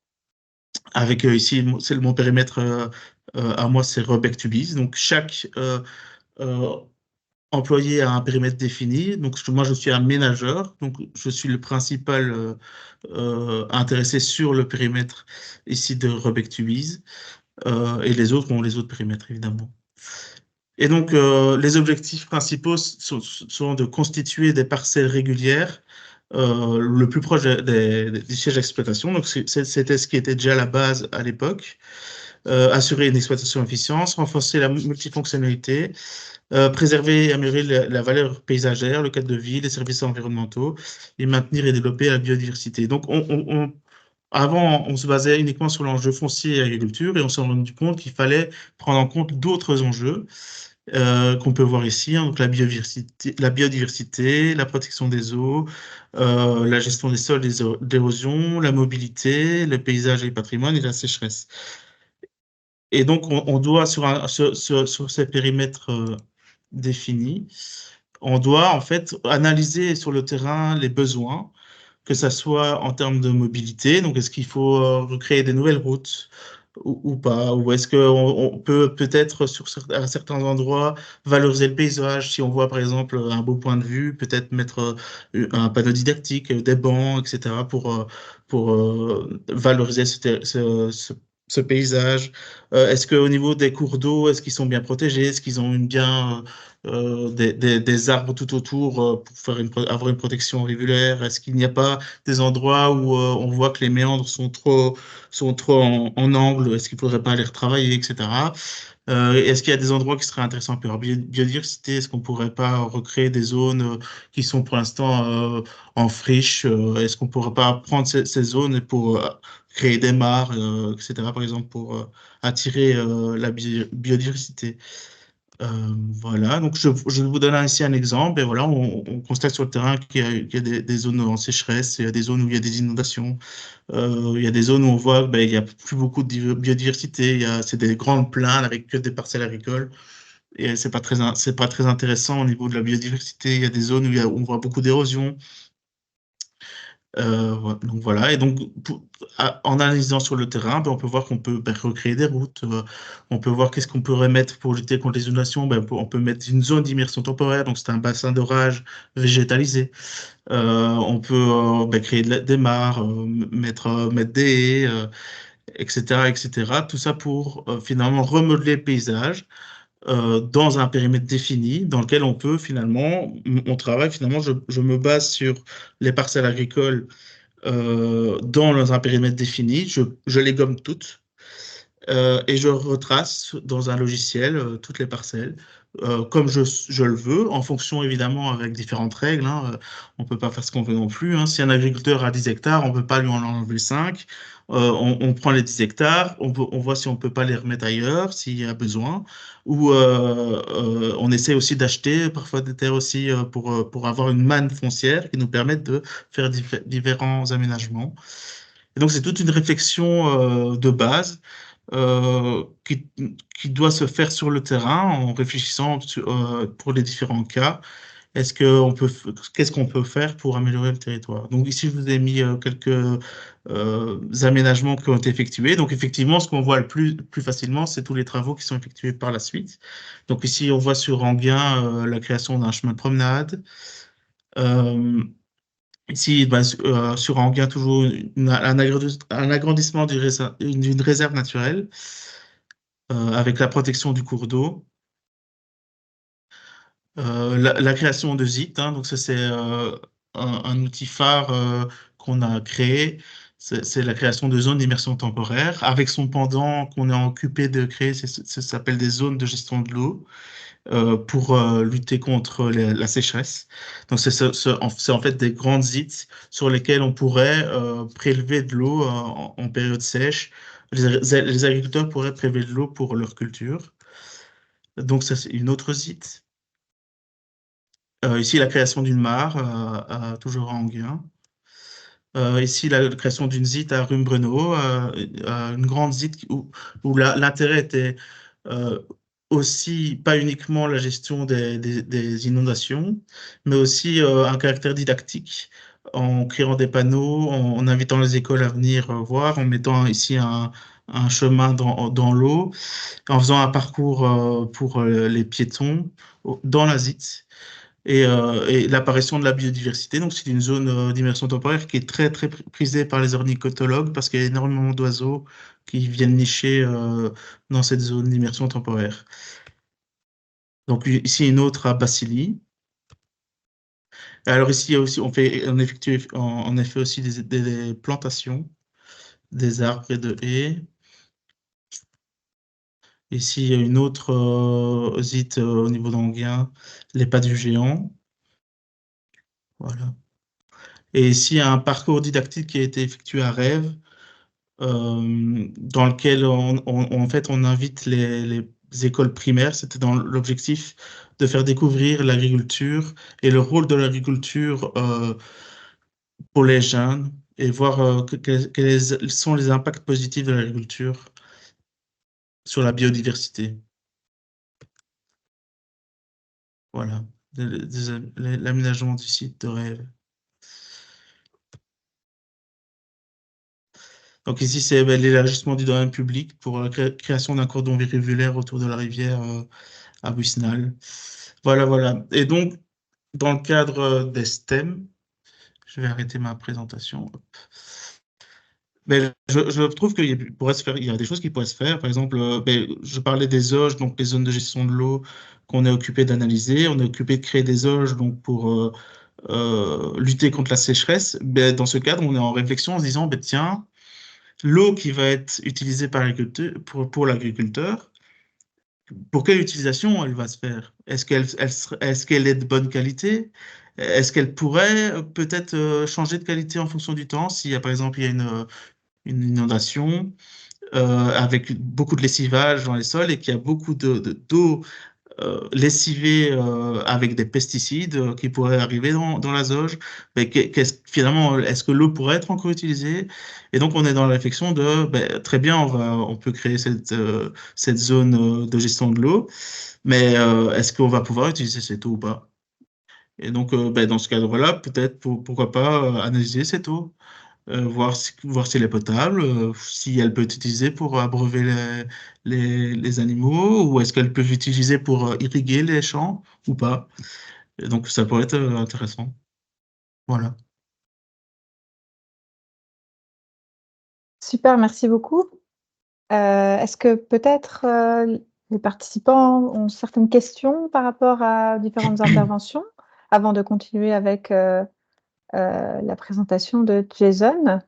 avec ici, c'est mon périmètre à moi, c'est Rebec Tubis. Donc chaque euh, employé a un périmètre défini. Donc moi, je suis un ménageur, donc je suis le principal intéressé sur le périmètre ici de Rebec Tubis, et les autres ont les autres périmètres, évidemment. Et donc, les objectifs principaux sont de constituer des parcelles régulières le plus proche des sièges d'exploitation. Donc, c'était ce qui était déjà la base à l'époque. Assurer une exploitation efficiente, renforcer la multifonctionnalité, préserver et améliorer la valeur paysagère, le cadre de vie, les services environnementaux, et maintenir et développer la biodiversité. Donc, avant, on se basait uniquement sur l'enjeu foncier et agriculture, et on s'est rendu compte qu'il fallait prendre en compte d'autres enjeux qu'on peut voir ici, hein, donc la biodiversité, la protection des eaux, la gestion des sols, des d'érosion, la mobilité, le paysage et le patrimoine et la sécheresse. Et donc, on doit, sur ces périmètres définis, on doit en fait analyser sur le terrain les besoins, que ça soit en termes de mobilité, donc est-ce qu'il faut recréer des nouvelles routes ou pas, ou est-ce qu'on peut peut-être à certains endroits valoriser le paysage, si on voit par exemple un beau point de vue, peut-être mettre un panneau didactique, des bancs, etc. pour valoriser ce paysage. Est-ce qu'au niveau des cours d'eau, est-ce qu'ils sont bien protégés? Est-ce qu'ils ont des arbres tout autour pour avoir une protection régulière? Est-ce qu'il n'y a pas des endroits où on voit que les méandres sont trop en angle? Est-ce qu'il ne faudrait pas les retravailler, etc. Est-ce qu'il y a des endroits qui seraient intéressants pour la biodiversité? Est-ce qu'on ne pourrait pas recréer des zones qui sont pour l'instant en friche? Est-ce qu'on ne pourrait pas prendre ces zones pour créer des mares, etc., par exemple, pour attirer la biodiversité? Voilà, donc je vous donne ici un exemple. Et voilà, on constate sur le terrain qu'il y a des zones en sécheresse, il y a des zones où il y a des inondations, il y a des zones où on voit qu'il n'y a plus beaucoup de biodiversité, c'est des grandes plaines avec que des parcelles agricoles. Et c'est pas très intéressant au niveau de la biodiversité. Il y a des zones où on voit beaucoup d'érosion. Donc voilà, et donc en analysant sur le terrain, ben, on peut voir qu'on peut recréer des routes, on peut voir qu'est-ce qu'on pourrait mettre pour lutter contre les inondations. Ben, on peut mettre une zone d'immersion temporaire, donc c'est un bassin d'orage végétalisé. On peut ben, créer des mares, mettre des haies, etc., etc. Tout ça pour finalement remodeler le paysage dans un périmètre défini dans lequel on peut finalement, on travaille finalement, je me base sur les parcelles agricoles dans un périmètre défini, je les gomme toutes et je retrace dans un logiciel toutes les parcelles comme je le veux, en fonction évidemment avec différentes règles, hein. On ne peut pas faire ce qu'on veut non plus, hein. Si un agriculteur a 10 hectares, on ne peut pas lui en enlever 5. On prend les 10 hectares, on voit si on ne peut pas les remettre ailleurs, s'il y a besoin. Ou on essaie aussi d'acheter parfois des terres aussi pour avoir une manne foncière qui nous permette de faire différents aménagements. Et donc, c'est toute une réflexion de base qui doit se faire sur le terrain en réfléchissant pour les différents cas. Qu'est-ce qu'on peut faire pour améliorer le territoire? Donc ici, je vous ai mis quelques aménagements qui ont été effectués. Donc effectivement, ce qu'on voit le plus facilement, c'est tous les travaux qui sont effectués par la suite. Donc ici, on voit sur Enghien la création d'un chemin de promenade. Euh, Ici, ben, sur Enghien, toujours un agrandissement d'une réserve naturelle avec la protection du cours d'eau. La création de ZIT, hein, donc ça c'est un outil phare qu'on a créé. C'est la création de zones d'immersion temporaire, avec son pendant qu'on est occupé de créer, ça s'appelle des zones de gestion de l'eau, pour lutter contre la sécheresse. Donc, c'est en fait des grandes sites sur lesquels on pourrait prélever de l'eau en période sèche. Les agriculteurs pourraient prélever de l'eau pour leur culture. Donc, ça, c'est une autre site. Ici, la création d'une mare, toujours à Anguin. Ici, la création d'une ZIT à Rumbreno, une grande ZIT où l'intérêt était aussi pas uniquement la gestion des inondations, mais aussi un caractère didactique en créant des panneaux, en invitant les écoles à venir voir, en mettant ici un chemin dans l'eau, en faisant un parcours pour les piétons dans la ZIT et l'apparition de la biodiversité. Donc, c'est une zone d'immersion temporaire qui est très, très prisée par les ornithologues parce qu'il y a énormément d'oiseaux qui viennent nicher dans cette zone d'immersion temporaire. Donc, ici, une autre à Bassili. Alors, ici, aussi, on effectue en effet aussi des plantations, des arbres et de haies. Ici, il y a une autre site au niveau d'Anguin, les pas du géant. Voilà. Et ici, il y a un parcours didactique qui a été effectué à Rêve, dans lequel en fait, on invite les écoles primaires. C'était dans l'objectif de faire découvrir l'agriculture et le rôle de l'agriculture pour les jeunes et voir quels sont les impacts positifs de l'agriculture sur la biodiversité. Voilà, l'aménagement du site de Rêve. Donc ici, c'est l'élargissement du domaine public pour la création d'un cordon rivulaire autour de la rivière à Busnal. Voilà, voilà. Et donc, dans le cadre des STEM, je vais arrêter ma présentation. Mais je trouve qu'il y a des choses qui pourraient se faire. Par exemple, je parlais des OGE, donc les zones de gestion de l'eau qu'on est occupé d'analyser. On est occupé de créer des OGE donc, pour lutter contre la sécheresse. Ben, dans ce cadre, on est en réflexion en se disant, ben, tiens, l'eau qui va être utilisée par pour l'agriculteur, pour quelle utilisation elle va se faire? Est-ce qu'elle est de bonne qualité? Est-ce qu'elle pourrait peut-être changer de qualité en fonction du temps? S'il y a par exemple il y a une inondation avec beaucoup de lessivage dans les sols et qu'il y a beaucoup d'eau lessivée avec des pesticides qui pourraient arriver dans la zauge, mais finalement, est-ce que l'eau pourrait être encore utilisée? Et donc, on est dans la réflexion de, ben, très bien, on peut créer cette zone de gestion de l'eau, mais est-ce qu'on va pouvoir utiliser cette eau ou pas? Et donc, ben, dans ce cadre-là, peut-être, pourquoi pas analyser cette eau, voir si elle est potable, si elle peut être utilisée pour abreuver les animaux, ou est-ce qu'elle peut être utilisée pour irriguer les champs ou pas. Et donc, ça pourrait être intéressant. Voilà. Super, merci beaucoup. Est-ce que peut-être les participants ont certaines questions par rapport à différentes interventions avant de continuer avec la présentation de Jason?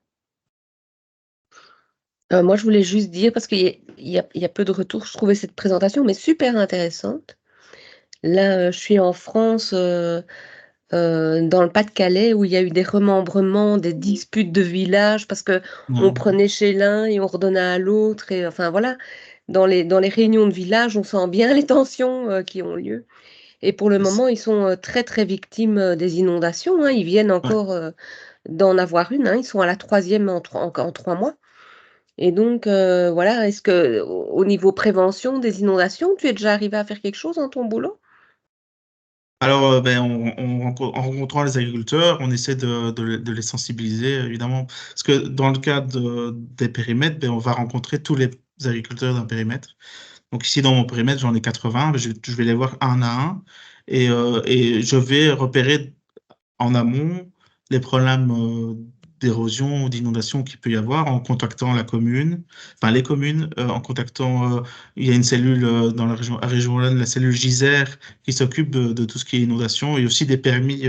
Moi, je voulais juste dire, parce qu'il y a peu de retours, je trouvais cette présentation mais super intéressante. Là, je suis en France, dans le Pas-de-Calais, où il y a eu des remembrements, des disputes de village parce qu'on Ouais. prenait chez l'un et on redonnait à l'autre et enfin voilà. Dans les réunions de village, on sent bien les tensions, qui ont lieu et pour le moment, ils sont, très, très victimes, des inondations, hein. Ils viennent Ouais. encore, d'en avoir une, hein. Ils sont à la 3e en 3 mois. Et donc, voilà, est-ce qu'au niveau prévention des inondations, tu es déjà arrivé à faire quelque chose dans ton boulot? Alors, ben, en rencontrant les agriculteurs, on essaie de les sensibiliser, évidemment. Parce que dans le cadre des périmètres, ben, on va rencontrer tous les agriculteurs d'un périmètre. Donc ici, dans mon périmètre, j'en ai 80. Ben, je vais les voir un à un. Et je vais repérer en amont les problèmes d'érosion ou d'inondation qu'il peut y avoir en contactant la commune, enfin les communes, en contactant, il y a une cellule dans la région Wallonne, la cellule GISER, qui s'occupe de tout ce qui est inondation, et aussi des permis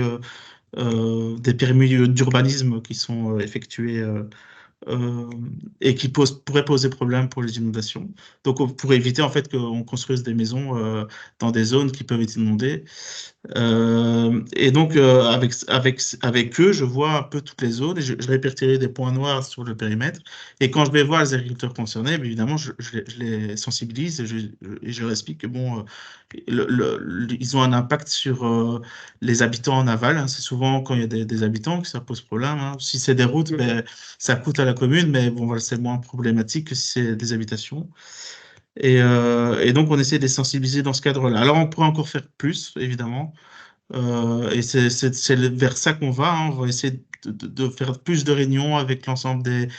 d'urbanisme qui sont effectués et qui pourrait poser problème pour les inondations. Donc, pour éviter en fait qu'on construise des maisons dans des zones qui peuvent être inondées. Et donc, avec eux, je vois un peu toutes les zones et je répertorie des points noirs sur le périmètre. Et quand je vais voir les agriculteurs concernés, bien évidemment, je les sensibilise et je leur explique que bon, ils ont un impact sur les habitants en aval. Hein. C'est souvent quand il y a des habitants que ça pose problème. Hein. Si c'est des routes, ben, ça coûte à la commune, mais bon, voilà, c'est moins problématique que si c'est des habitations. Et donc, on essaie de les sensibiliser dans ce cadre-là. Alors, on pourrait encore faire plus, évidemment. Et c'est vers ça qu'on va. Hein. On va essayer de faire plus de réunions avec l'ensemble des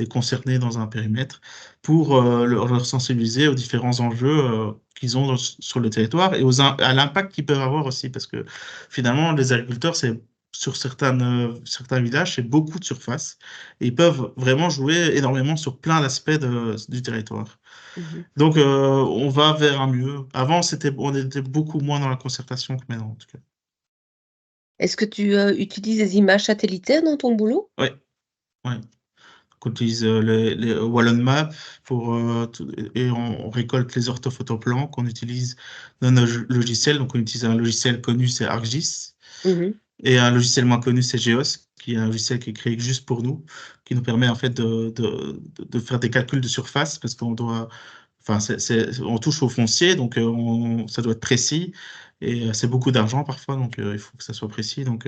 concernés dans un périmètre pour leur sensibiliser aux différents enjeux qu'ils ont sur le territoire et à l'impact qu'ils peuvent avoir aussi. Parce que finalement, les agriculteurs, c'est sur certains villages, c'est beaucoup de surface. Et ils peuvent vraiment jouer énormément sur plein d'aspects du territoire. Donc, on va vers un mieux. Avant, on était beaucoup moins dans la concertation que maintenant, en tout cas. Est-ce que tu utilises des images satellitaires dans ton boulot? Oui, ouais. On utilise les Wallon Map et on récolte les orthophotoplans qu'on utilise dans nos logiciels. Donc, on utilise un logiciel connu, c'est ArcGIS. Et un logiciel moins connu, c'est Geos, qui est un logiciel qui est créé juste pour nous, qui nous permet en fait de faire des calculs de surface parce qu'on doit. Enfin, on touche au foncier, donc ça doit être précis. Et c'est beaucoup d'argent parfois, donc il faut que ça soit précis. Donc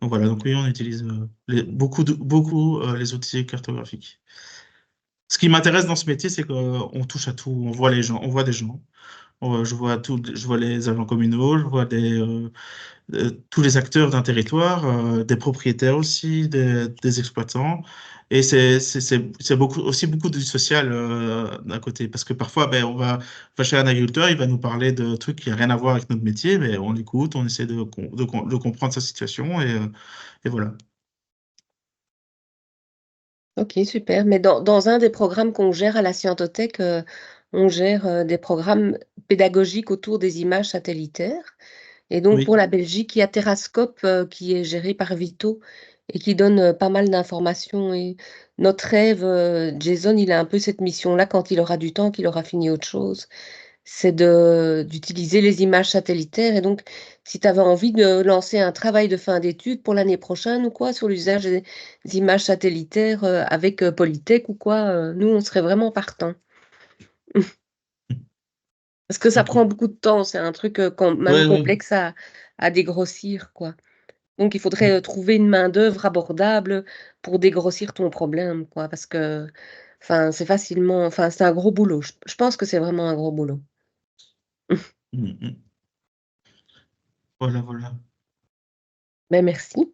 voilà, donc oui, on utilise beaucoup les outils cartographiques. Ce qui m'intéresse dans ce métier, c'est qu'on touche à tout. On voit les gens, on voit des gens. Je vois les agents communaux, je vois tous les acteurs d'un territoire, des propriétaires aussi, des exploitants. Et c'est aussi beaucoup du social d'un côté. Parce que parfois, ben, on va chez un agriculteur, il va nous parler de trucs qui n'ont rien à voir avec notre métier, mais on l'écoute, on essaie de comprendre sa situation et voilà. Ok, super. Mais dans un des programmes qu'on gère à la Scientothèque, on gère des programmes pédagogiques autour des images satellitaires. Et donc, pour Oui. la Belgique, il y a Terrascope qui est géré par Vito et qui donne pas mal d'informations. Et notre rêve, Jason, il a un peu cette mission-là quand il aura du temps, qu'il aura fini autre chose, c'est d'utiliser les images satellitaires. Et donc, si tu avais envie de lancer un travail de fin d'études pour l'année prochaine ou quoi, sur l'usage des images satellitaires avec Polytech ou quoi, nous, on serait vraiment partants. Parce que ça Ok. prend beaucoup de temps, c'est un truc même Ouais, ouais. complexe à dégrossir, quoi. Donc, il faudrait trouver une main-d'œuvre abordable pour dégrossir ton problème, quoi. Parce que, enfin, c'est un gros boulot. Je pense que c'est vraiment un gros boulot. Mhm. Voilà, voilà. Ben, merci.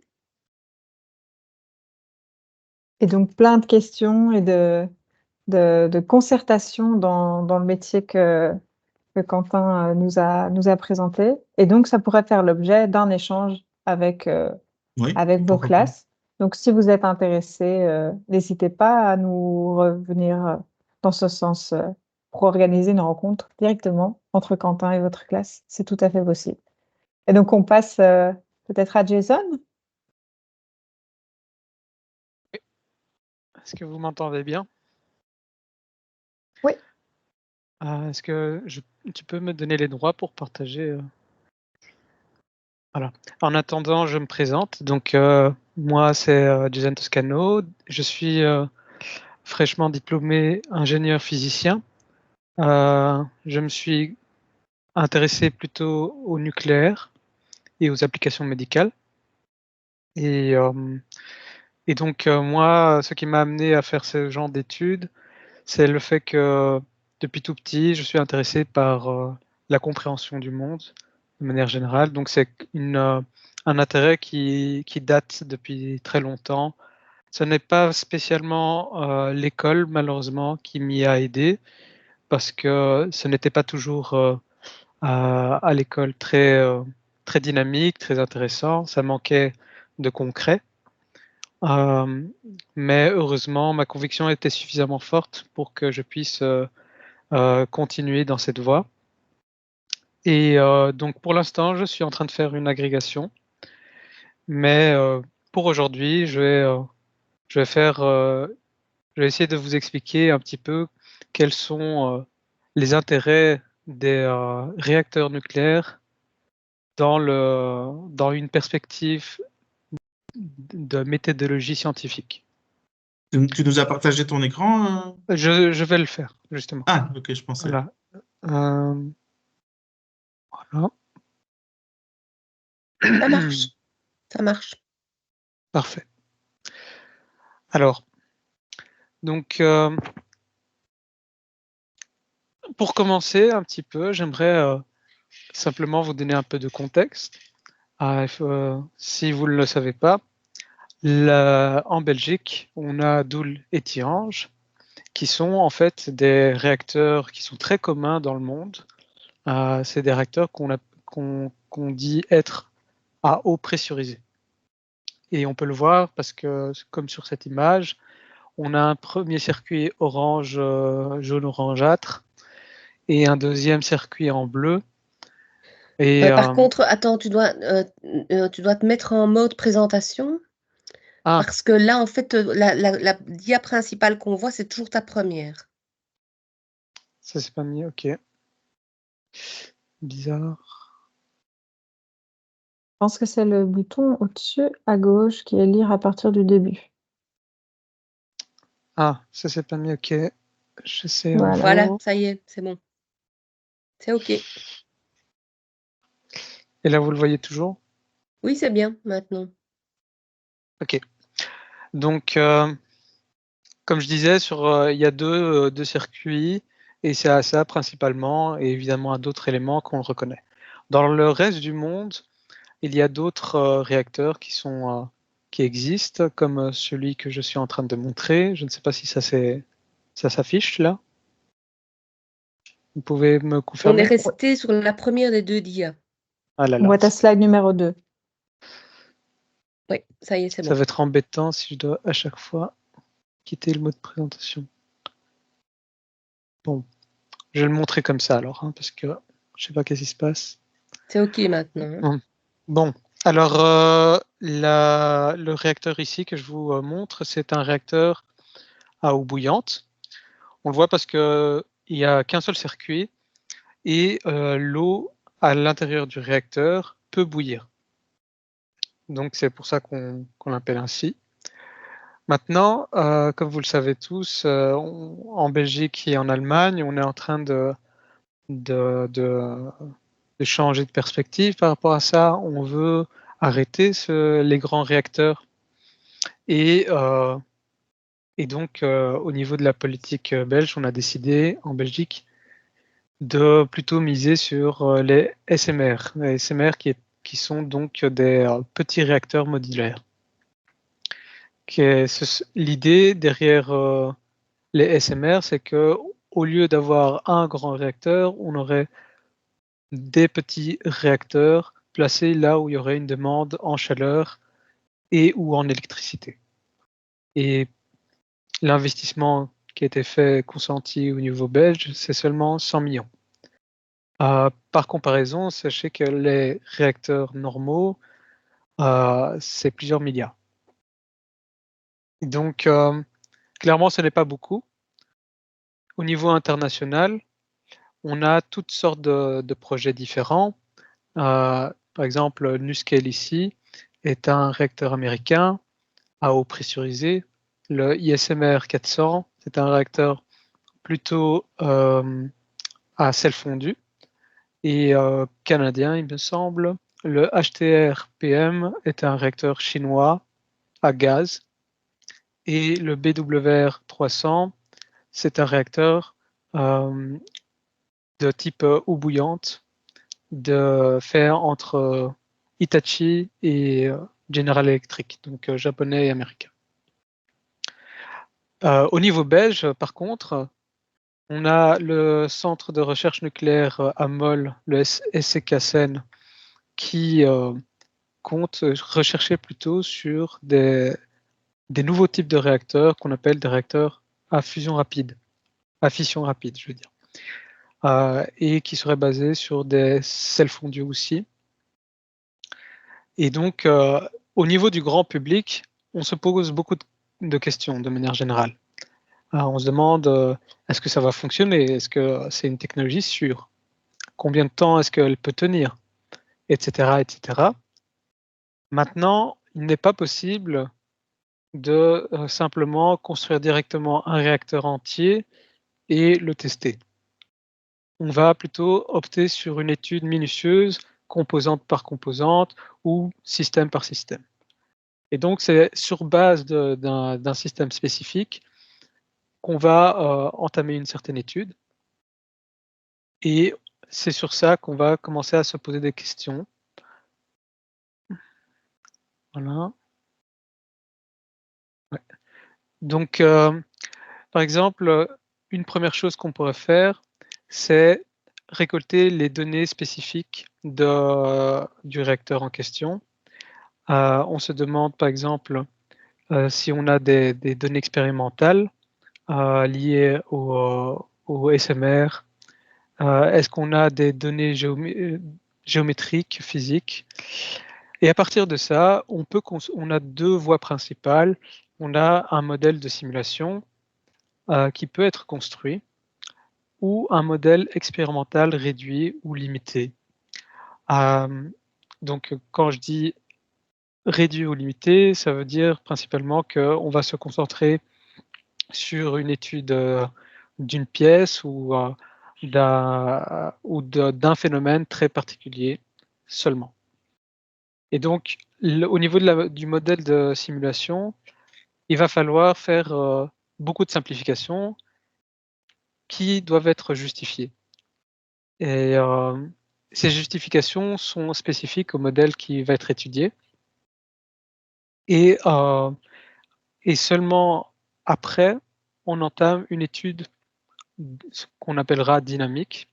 Et donc, plein de questions et de concertation dans le métier que Quentin nous a présenté. Et donc, ça pourrait faire l'objet d'un échange avec Oui, vos pourquoi pas. classes. Donc, si vous êtes intéressé, n'hésitez pas à nous revenir dans ce sens pour organiser une rencontre directement entre Quentin et votre classe. C'est tout à fait possible. Et donc, on passe peut-être à Jason. Est-ce que vous m'entendez bien? Oui. Est-ce que tu peux me donner les droits pour partager Voilà. En attendant, je me présente. Donc, moi, c'est Jason Toscano. Je suis fraîchement diplômé ingénieur physicien. Je me suis intéressé plutôt au nucléaire et aux applications médicales. Et donc, moi, ce qui m'a amené à faire ce genre d'études, c'est le fait que depuis tout petit, je suis intéressé par la compréhension du monde de manière générale. Donc, c'est un intérêt qui date depuis très longtemps. Ce n'est pas spécialement l'école, malheureusement, qui m'y a aidé, parce que ce n'était pas toujours à l'école très dynamique, très intéressant. Ça manquait de concret. Mais heureusement, ma conviction était suffisamment forte pour que je puisse continuer dans cette voie. Et donc pour l'instant, je suis en train de faire une agrégation. Mais pour aujourd'hui, je vais faire je vais essayer de vous expliquer un petit peu quels sont les intérêts des réacteurs nucléaires dans une perspective de méthodologie scientifique. Tu nous as partagé ton écran? Je vais le faire, justement. Ah, ok, je pensais. Voilà. Voilà. Ça marche. Ça marche. Parfait. Alors, donc, pour commencer un petit peu, j'aimerais simplement vous donner un peu de contexte. Si vous ne le savez pas, en Belgique, on a Doel et Tihange, qui sont en fait des réacteurs qui sont très communs dans le monde. C'est des réacteurs qu'on dit être à eau pressurisée. Et on peut le voir parce que, comme sur cette image, on a un premier circuit orange, jaune orangeâtre et un deuxième circuit en bleu. Et, Par contre, attends, tu dois te mettre en mode présentation. Parce que là, en fait, la dia principale qu'on voit, c'est toujours ta première. Ça, c'est pas mis, ok. Bizarre. Je pense que c'est le bouton au-dessus à gauche qui est lire à partir du début. Ah, ça, c'est pas mis, ok. J'essaie. Voilà, ça y est, c'est bon. C'est ok. Et là, vous le voyez toujours? Oui, c'est bien maintenant. Ok. Donc, comme je disais, il y a deux circuits, et c'est à ça principalement, et évidemment à d'autres éléments qu'on le reconnaît. Dans le reste du monde, il y a d'autres réacteurs qui existent, comme celui que je suis en train de montrer. Je ne sais pas si ça s'affiche là. Vous pouvez me confirmer? On est resté sur la première des deux dias. Ah là On là. voit ta slide numéro 2. Oui, ça y est, c'est bon. Ça va être embêtant si je dois à chaque fois quitter le mode présentation. Bon, je vais le montrer comme ça alors, parce que je ne sais pas qu'est-ce qui se passe. C'est ok maintenant. Bon, alors le réacteur ici que je vous montre, c'est un réacteur à eau bouillante. On le voit parce qu'il n'y a qu'un seul circuit et l'eau à l'intérieur du réacteur peut bouillir. Donc c'est pour ça qu'on l'appelle ainsi. Maintenant, comme vous le savez tous, en Belgique et en Allemagne, on est en train de changer de perspective par rapport à ça. On veut arrêter les grands réacteurs. Et donc, au niveau de la politique belge, on a décidé en Belgique de plutôt miser sur les SMR. Les SMR qui sont donc des petits réacteurs modulaires. L'idée derrière les SMR, c'est que au lieu d'avoir un grand réacteur, on aurait des petits réacteurs placés là où il y aurait une demande en chaleur et ou en électricité. Et l'investissement qui a été fait, consenti au niveau belge, c'est seulement 100 millions. Par comparaison, sachez que les réacteurs normaux, c'est plusieurs milliards. Donc, clairement, ce n'est pas beaucoup. Au niveau international, on a toutes sortes de projets différents. Par exemple, NuScale ici est un réacteur américain à eau pressurisée. Le ISMR 400, c'est un réacteur plutôt à sel fondu. Et canadien, il me semble. Le HTR-PM est un réacteur chinois à gaz. Et le BWR 300, c'est un réacteur de type eau bouillante fait entre Hitachi et General Electric, donc japonais et américain. Au niveau belge, par contre, on a le centre de recherche nucléaire à Mol, le SCKSN, qui compte rechercher plutôt sur des nouveaux types de réacteurs qu'on appelle des réacteurs à fission rapide, je veux dire, et qui seraient basés sur des sels fondus aussi. Et donc, au niveau du grand public, on se pose beaucoup de questions de manière générale. on se demande est-ce que ça va fonctionner? Est-ce que c'est une technologie sûre? Combien de temps est-ce qu'elle peut tenir? Etc., etc. Maintenant, il n'est pas possible de simplement construire directement un réacteur entier et le tester. On va plutôt opter sur une étude minutieuse, composante par composante ou système par système. Et donc, c'est sur base d'un système spécifique qu'on va entamer une certaine étude. Et c'est sur ça qu'on va commencer à se poser des questions. Voilà. Ouais. Donc, par exemple, une première chose qu'on pourrait faire, c'est récolter les données spécifiques du réacteur en question. On se demande, par exemple, si on a des données expérimentales liées au SMR. Est-ce qu'on a des données géométriques, physiques? Et à partir de ça, on a deux voies principales. On a un modèle de simulation qui peut être construit ou un modèle expérimental réduit ou limité. Donc, quand je dis réduit ou limité, ça veut dire principalement qu'on va se concentrer sur une étude d'une pièce ou d'un phénomène très particulier seulement. Et donc, au niveau du modèle de simulation, il va falloir faire beaucoup de simplifications qui doivent être justifiées. Et ces justifications sont spécifiques au modèle qui va être étudié. Et seulement après, on entame une étude ce qu'on appellera dynamique.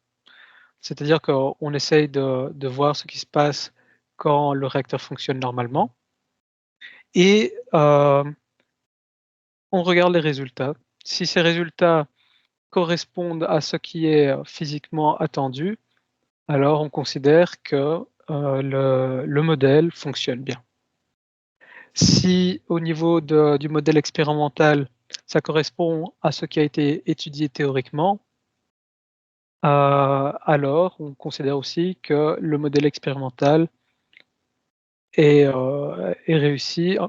C'est-à-dire qu'on essaye de voir ce qui se passe quand le réacteur fonctionne normalement. Et on regarde les résultats. Si ces résultats correspondent à ce qui est physiquement attendu, alors on considère que le modèle fonctionne bien. Si au niveau du modèle expérimental, ça correspond à ce qui a été étudié théoriquement, alors on considère aussi que le modèle expérimental est réussi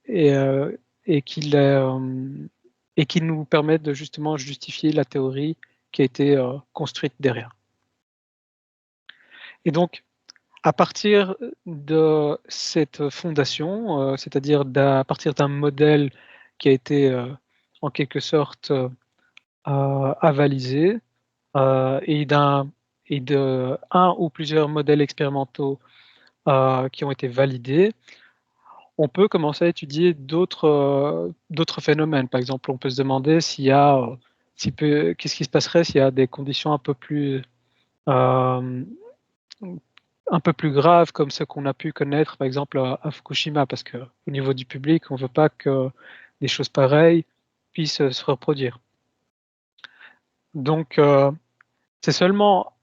et qu'il nous permet de justement justifier la théorie qui a été construite derrière. Et donc, à partir de cette fondation, c'est-à-dire à partir d'un modèle qui a été en quelque sorte avalisé et de un ou plusieurs modèles expérimentaux qui ont été validés, on peut commencer à étudier d'autres phénomènes. Par exemple, on peut se demander s'il y a, qu'est-ce qui se passerait s'il y a des conditions un peu plus graves comme ce qu'on a pu connaître, par exemple, à Fukushima, parce qu'au niveau du public, on ne veut pas que des choses pareilles puissent se reproduire. Donc, c'est seulement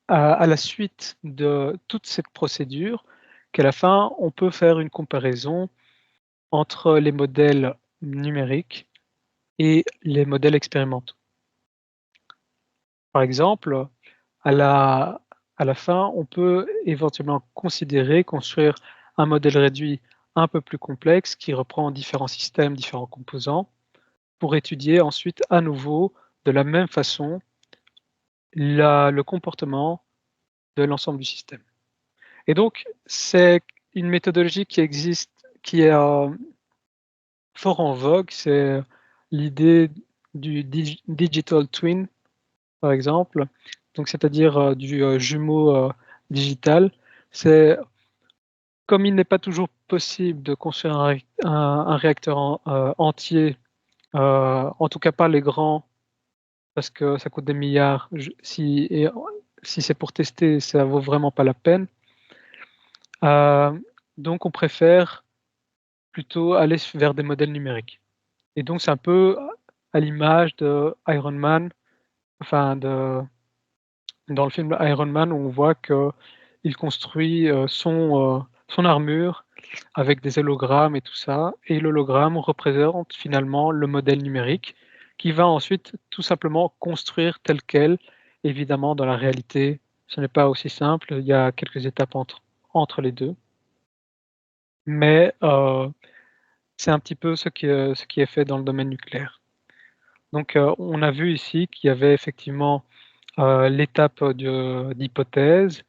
à la suite de toute cette procédure qu'à la fin, on peut faire une comparaison entre les modèles numériques et les modèles expérimentaux. Par exemple, à la fin, on peut éventuellement construire un modèle réduit un peu plus complexe qui reprend différents systèmes, différents composants, pour étudier ensuite à nouveau de la même façon le comportement de l'ensemble du système. Et donc, c'est une méthodologie qui existe, qui est fort en vogue, c'est l'idée du digital twin, par exemple, donc c'est-à-dire du jumeau digital. C'est comme il n'est pas toujours possible de construire un réacteur entier, en tout cas pas les grands, parce que ça coûte des milliards. Si c'est pour tester, ça vaut vraiment pas la peine. Donc on préfère plutôt aller vers des modèles numériques. Et donc c'est un peu à l'image de Iron Man, enfin dans le film Iron Man, où on voit qu'il construit son armure avec des hologrammes et tout ça. Et l'hologramme représente finalement le modèle numérique qui va ensuite tout simplement construire tel quel. Évidemment, dans la réalité, ce n'est pas aussi simple. Il y a quelques étapes entre les deux. Mais c'est un petit peu ce qui est fait dans le domaine nucléaire. Donc, on a vu ici qu'il y avait effectivement l'étape d'hypothèse,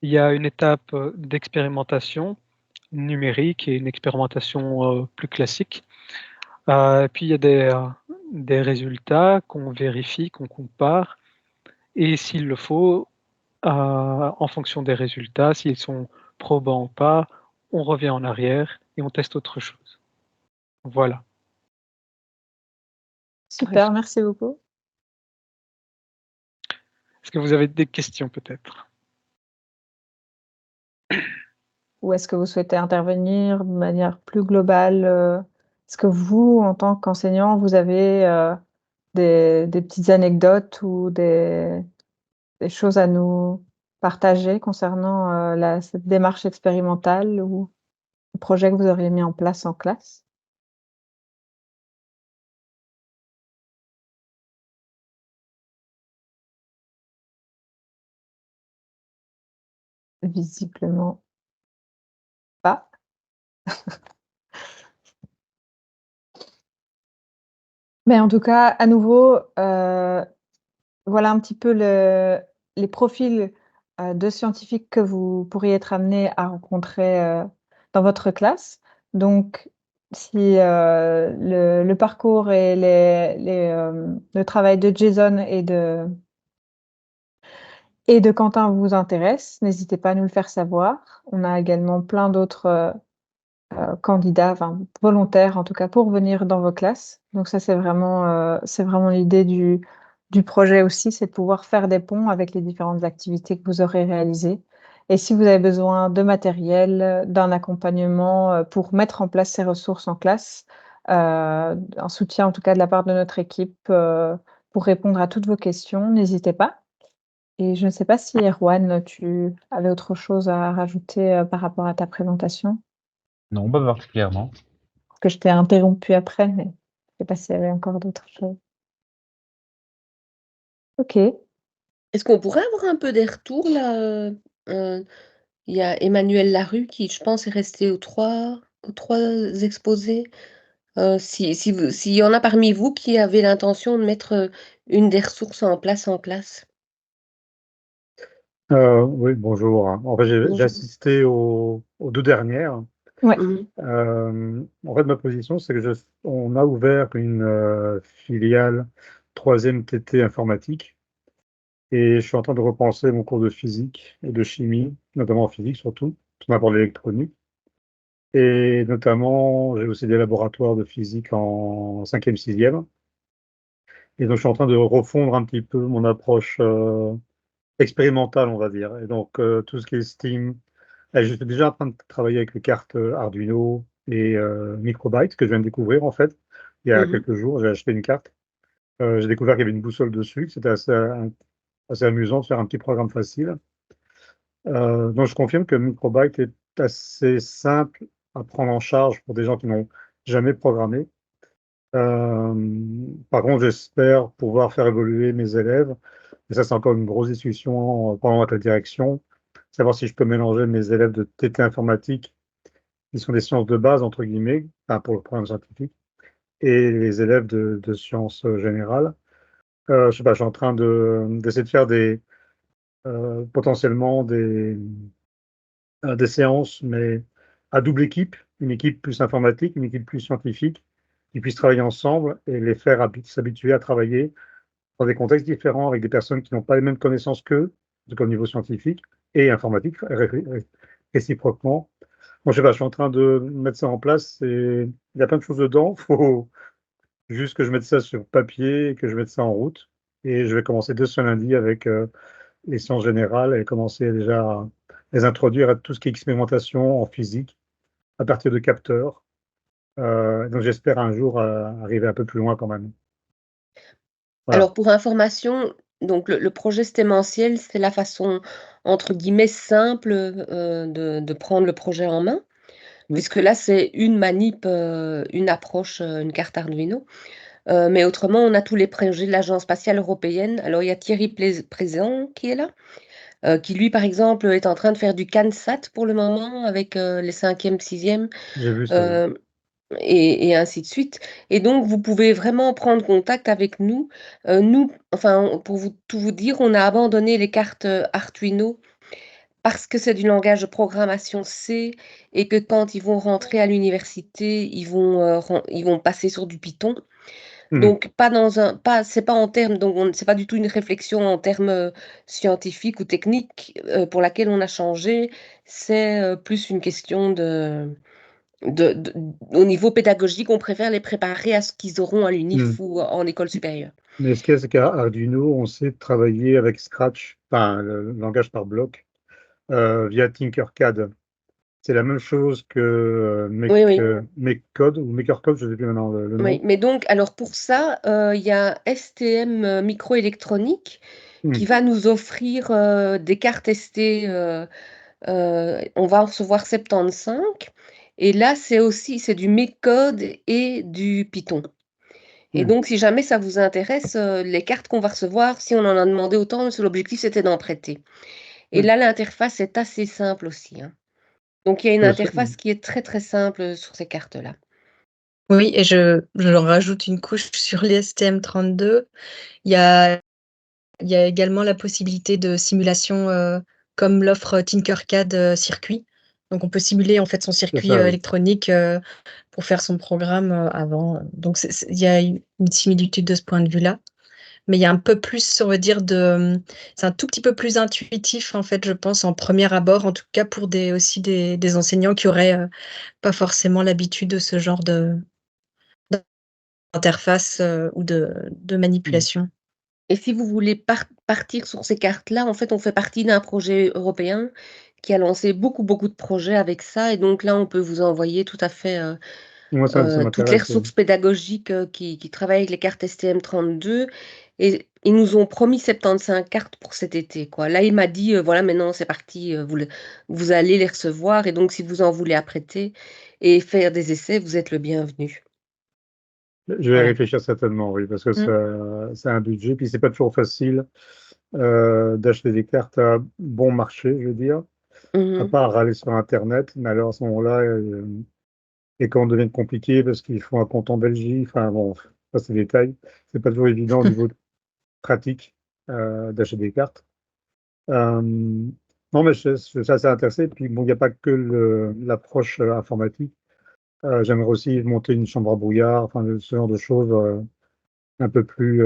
il y a une étape d'expérimentation numérique et une expérimentation plus classique. Puis il y a des résultats qu'on vérifie, qu'on compare, et s'il le faut, en fonction des résultats, s'ils sont probants ou pas, on revient en arrière et on teste autre chose. Voilà. Super, merci beaucoup. Est-ce que vous avez des questions peut-être? Ou est-ce que vous souhaitez intervenir de manière plus globale? Est-ce que vous, en tant qu'enseignant, vous avez des petites anecdotes ou des choses à nous partager concernant cette démarche expérimentale ou le projet que vous auriez mis en place en classe? Visiblement pas. Mais en tout cas, à nouveau, voilà un petit peu les profils de scientifiques que vous pourriez être amenés à rencontrer dans votre classe. Donc, si le parcours et le travail de Jason et de Quentin vous intéresse, n'hésitez pas à nous le faire savoir. On a également plein d'autres candidats, enfin volontaires en tout cas, pour venir dans vos classes. Donc ça, c'est vraiment l'idée du projet aussi, c'est de pouvoir faire des ponts avec les différentes activités que vous aurez réalisées. Et si vous avez besoin de matériel, d'un accompagnement pour mettre en place ces ressources en classe, un soutien en tout cas de la part de notre équipe pour répondre à toutes vos questions, n'hésitez pas. Et je ne sais pas si Erwan, tu avais autre chose à rajouter par rapport à ta présentation? Non, pas particulièrement. Parce que je t'ai interrompu après, mais je ne sais pas s'il y avait encore d'autres choses. Ok. Est-ce qu'on pourrait avoir un peu des retours là? Il y a Emmanuel Larue qui, je pense, est resté aux trois exposés. S'il y en a parmi vous qui avez l'intention de mettre une des ressources en place en classe. Oui, bonjour. En fait, j'ai Bonjour. assisté aux deux dernières. Ouais. En fait, ma position, c'est que on a ouvert une filiale 3e TT informatique et je suis en train de repenser mon cours de physique et de chimie, notamment en physique surtout, on aborde l'électronique. Et notamment, j'ai aussi des laboratoires de physique en 5e, 6e. Et donc, je suis en train de refondre un petit peu mon approche expérimentale, on va dire. Et donc, tout ce qui est Steam. Je suis déjà en train de travailler avec les cartes Arduino et Microbyte, que je viens de découvrir en fait. Il y a quelques jours, j'ai acheté une carte. J'ai découvert qu'il y avait une boussole dessus. C'était assez amusant de faire un petit programme facile. Donc, je confirme que Microbyte est assez simple à prendre en charge pour des gens qui n'ont jamais programmé. Par contre, j'espère pouvoir faire évoluer mes élèves. Et ça, c'est encore une grosse discussion pendant la direction. Savoir si je peux mélanger mes élèves de TT informatique, qui sont des sciences de base, entre guillemets, enfin, pour le programme scientifique, et les élèves de sciences générales. Je sais pas, je suis en train d'essayer de faire potentiellement des séances, mais à double équipe, une équipe plus informatique, une équipe plus scientifique, qui puissent travailler ensemble et les faire s'habituer à travailler dans des contextes différents avec des personnes qui n'ont pas les mêmes connaissances qu'eux, au niveau scientifique et informatique, réciproquement. Bon, je sais pas, je suis en train de mettre ça en place et il y a plein de choses dedans. Il faut juste que je mette ça sur papier et que je mette ça en route. Et je vais commencer dès ce lundi avec les sciences générales et commencer déjà à les introduire à tout ce qui est expérimentation en physique à partir de capteurs. Donc j'espère un jour arriver un peu plus loin quand même. Voilà. Alors pour information, donc le projet stémentiel, c'est la façon entre guillemets simple de prendre le projet en main. puisque là, c'est une manip, une approche, une carte Arduino. Mais autrement, on a tous les projets de l'Agence spatiale européenne. Alors, il y a Thierry Présent qui est là, qui lui, par exemple, est en train de faire du CANSAT pour le moment avec les 5e, 6e, J'ai vu ça. euh, et ainsi de suite. Et donc, vous pouvez vraiment prendre contact avec nous. Nous, enfin, pour tout vous dire, on a abandonné les cartes Arduino parce que c'est du langage de programmation C et que quand ils vont rentrer à l'université, ils vont passer sur du Python. Donc, c'est pas en termes, donc c'est pas du tout une réflexion en termes scientifiques ou techniques pour laquelle on a changé. C'est plus une question au niveau pédagogique, on préfère les préparer à ce qu'ils auront à l'UNIF ou en école supérieure. Mais ce qu'il y a, c'est qu'à Arduino, on sait travailler avec Scratch, enfin le langage par bloc, via Tinkercad. C'est la même chose que Oui. MakeCode ou MakerCode, je ne sais plus maintenant le nom. Oui, mais donc, alors pour ça, il y a STM Microélectronique qui va nous offrir des cartes ST. On va en recevoir 75. Et là, c'est du MakeCode et du Python. Et donc, si jamais ça vous intéresse, les cartes qu'on va recevoir, si on en a demandé autant, l'objectif c'était d'en prêter. Et là, l'interface est assez simple aussi, hein. Donc, il y a une interface qui est très très simple sur ces cartes-là. Oui, et je leur rajoute une couche sur les STM32. Il y a également la possibilité de simulation comme l'offre Tinkercad circuit. Donc, on peut simuler en fait son circuit électronique pour faire son programme avant. Donc, il y a une similitude de ce point de vue-là. Mais il y a un peu plus, on va dire, c'est un tout petit peu plus intuitif, en fait, je pense, en premier abord, en tout cas pour des enseignants qui auraient pas forcément l'habitude de ce genre d'interface ou de manipulation. Et si vous voulez partir sur ces cartes-là, en fait, on fait partie d'un projet européen qui a lancé beaucoup de projets avec ça. Et donc là, on peut vous envoyer tout à fait toutes les ressources pédagogiques qui travaillent avec les cartes STM32. Et ils nous ont promis 75 cartes pour cet été, quoi. Là, il m'a dit, voilà, maintenant, c'est parti, vous allez les recevoir. Et donc, si vous en voulez apprêter et faire des essais, vous êtes le bienvenu. Je vais réfléchir certainement, oui, parce que c'est un budget, puis c'est pas toujours facile d'acheter des cartes à bon marché, je veux dire, à part aller sur Internet, mais alors à ce moment-là, les commandes deviennent compliquées parce qu'il faut un compte en Belgique, enfin bon, ça c'est des détails, c'est pas toujours évident au niveau pratique d'acheter des cartes. Non, mais je suis assez intéressé, puis bon, il n'y a pas que l'approche informatique. J'aimerais aussi monter une chambre à brouillard, enfin ce genre de choses un peu plus,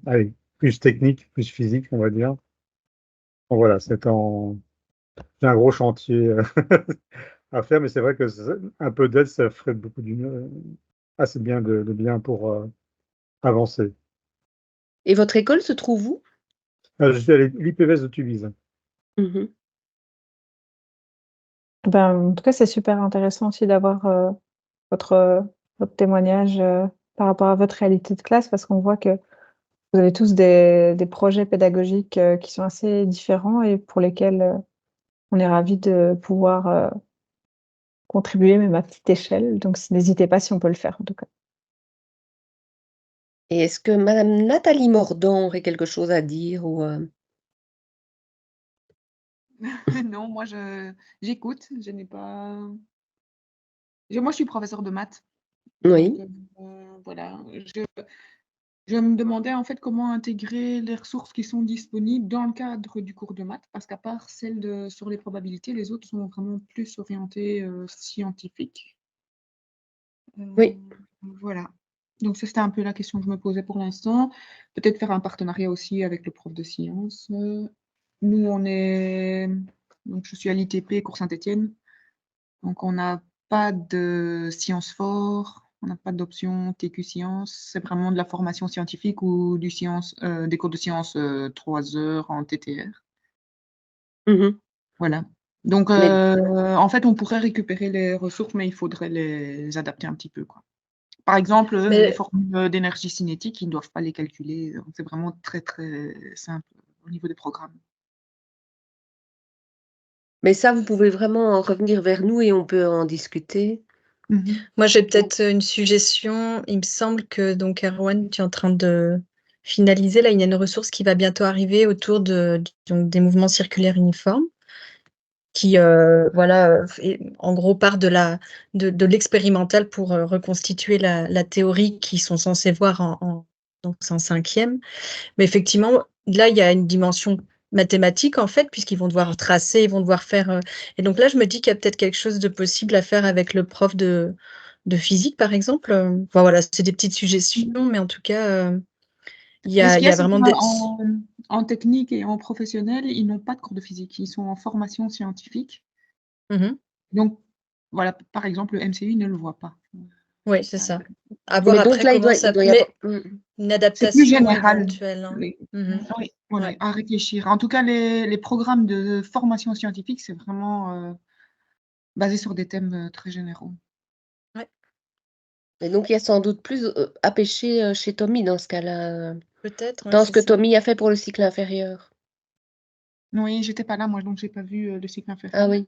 allez, plus technique, plus physique, on va dire. Bon, voilà, c'est un gros chantier à faire, mais c'est vrai que un peu d'aide, ça ferait assez bien de bien pour avancer. Et votre école se trouve où? Je suis à l'IPVS de Tubize. Ben, en tout cas, c'est super intéressant aussi d'avoir votre témoignage par rapport à votre réalité de classe, parce qu'on voit que vous avez tous des projets pédagogiques qui sont assez différents et pour lesquels on est ravis de pouvoir contribuer, même à petite échelle. Donc, n'hésitez pas si on peut le faire, en tout cas. Et est-ce que Madame Nathalie Mordant aurait quelque chose à dire ou Non, moi j'écoute, je n'ai pas. Moi, je suis professeure de maths. Oui. Donc, voilà. Je me demandais en fait comment intégrer les ressources qui sont disponibles dans le cadre du cours de maths, parce qu'à part celle sur les probabilités, les autres sont vraiment plus orientées scientifiques. Oui. Voilà. Donc, ça, c'était un peu la question que je me posais pour l'instant. Peut-être faire un partenariat aussi avec le prof de sciences. Nous, donc, je suis à l'ITP, Cours Saint-Étienne. Donc, on n'a pas de sciences fort, on n'a pas d'option TQ Sciences. C'est vraiment de la formation scientifique ou des cours de sciences 3 heures en TTR. Voilà. Donc, en fait, on pourrait récupérer les ressources, mais il faudrait les adapter un petit peu, quoi. Par exemple, les formules d'énergie cinétique, ils ne doivent pas les calculer. C'est vraiment très, très simple au niveau des programmes. Mais ça, vous pouvez vraiment revenir vers nous et on peut en discuter. Moi, j'ai peut-être une suggestion. Il me semble que, donc, Erwan, tu es en train de finaliser. Là, il y a une ressource qui va bientôt arriver autour donc, des mouvements circulaires uniformes qui, voilà, en gros, part de l'expérimental pour reconstituer la théorie qu'ils sont censés voir donc, c'est en 5e. Mais effectivement, là, il y a une dimension mathématique, en fait, puisqu'ils vont devoir tracer, ils vont devoir faire... Et donc là, je me dis qu'il y a peut-être quelque chose de possible à faire avec le prof de physique, par exemple. Enfin, voilà, c'est des petites suggestions, mais en tout cas, il y Mais ce a, qu'il il y y a, a c'est vraiment des... en technique et en professionnel, ils n'ont pas de cours de physique. Ils sont en formation scientifique. Mhm. Donc, voilà, par exemple, le MCU ne le voit pas. Oui, c'est ça. À voir Mais donc après là, comment il ça... doit y Mais avoir. une C'est plus adaptation général. éventuelle. Hein. Oui, Mhm. oui, voilà, Ouais. à réfléchir. En tout cas, les programmes de formation scientifique, c'est vraiment basé sur des thèmes très généraux. Et donc, il y a sans doute plus à pêcher chez Tommy dans ce cas-là, Peut-être, ouais, dans ce c'est que ça. Tommy a fait pour le cycle inférieur. Oui, j'étais pas là, moi, donc j'ai pas vu le cycle inférieur. Ah oui.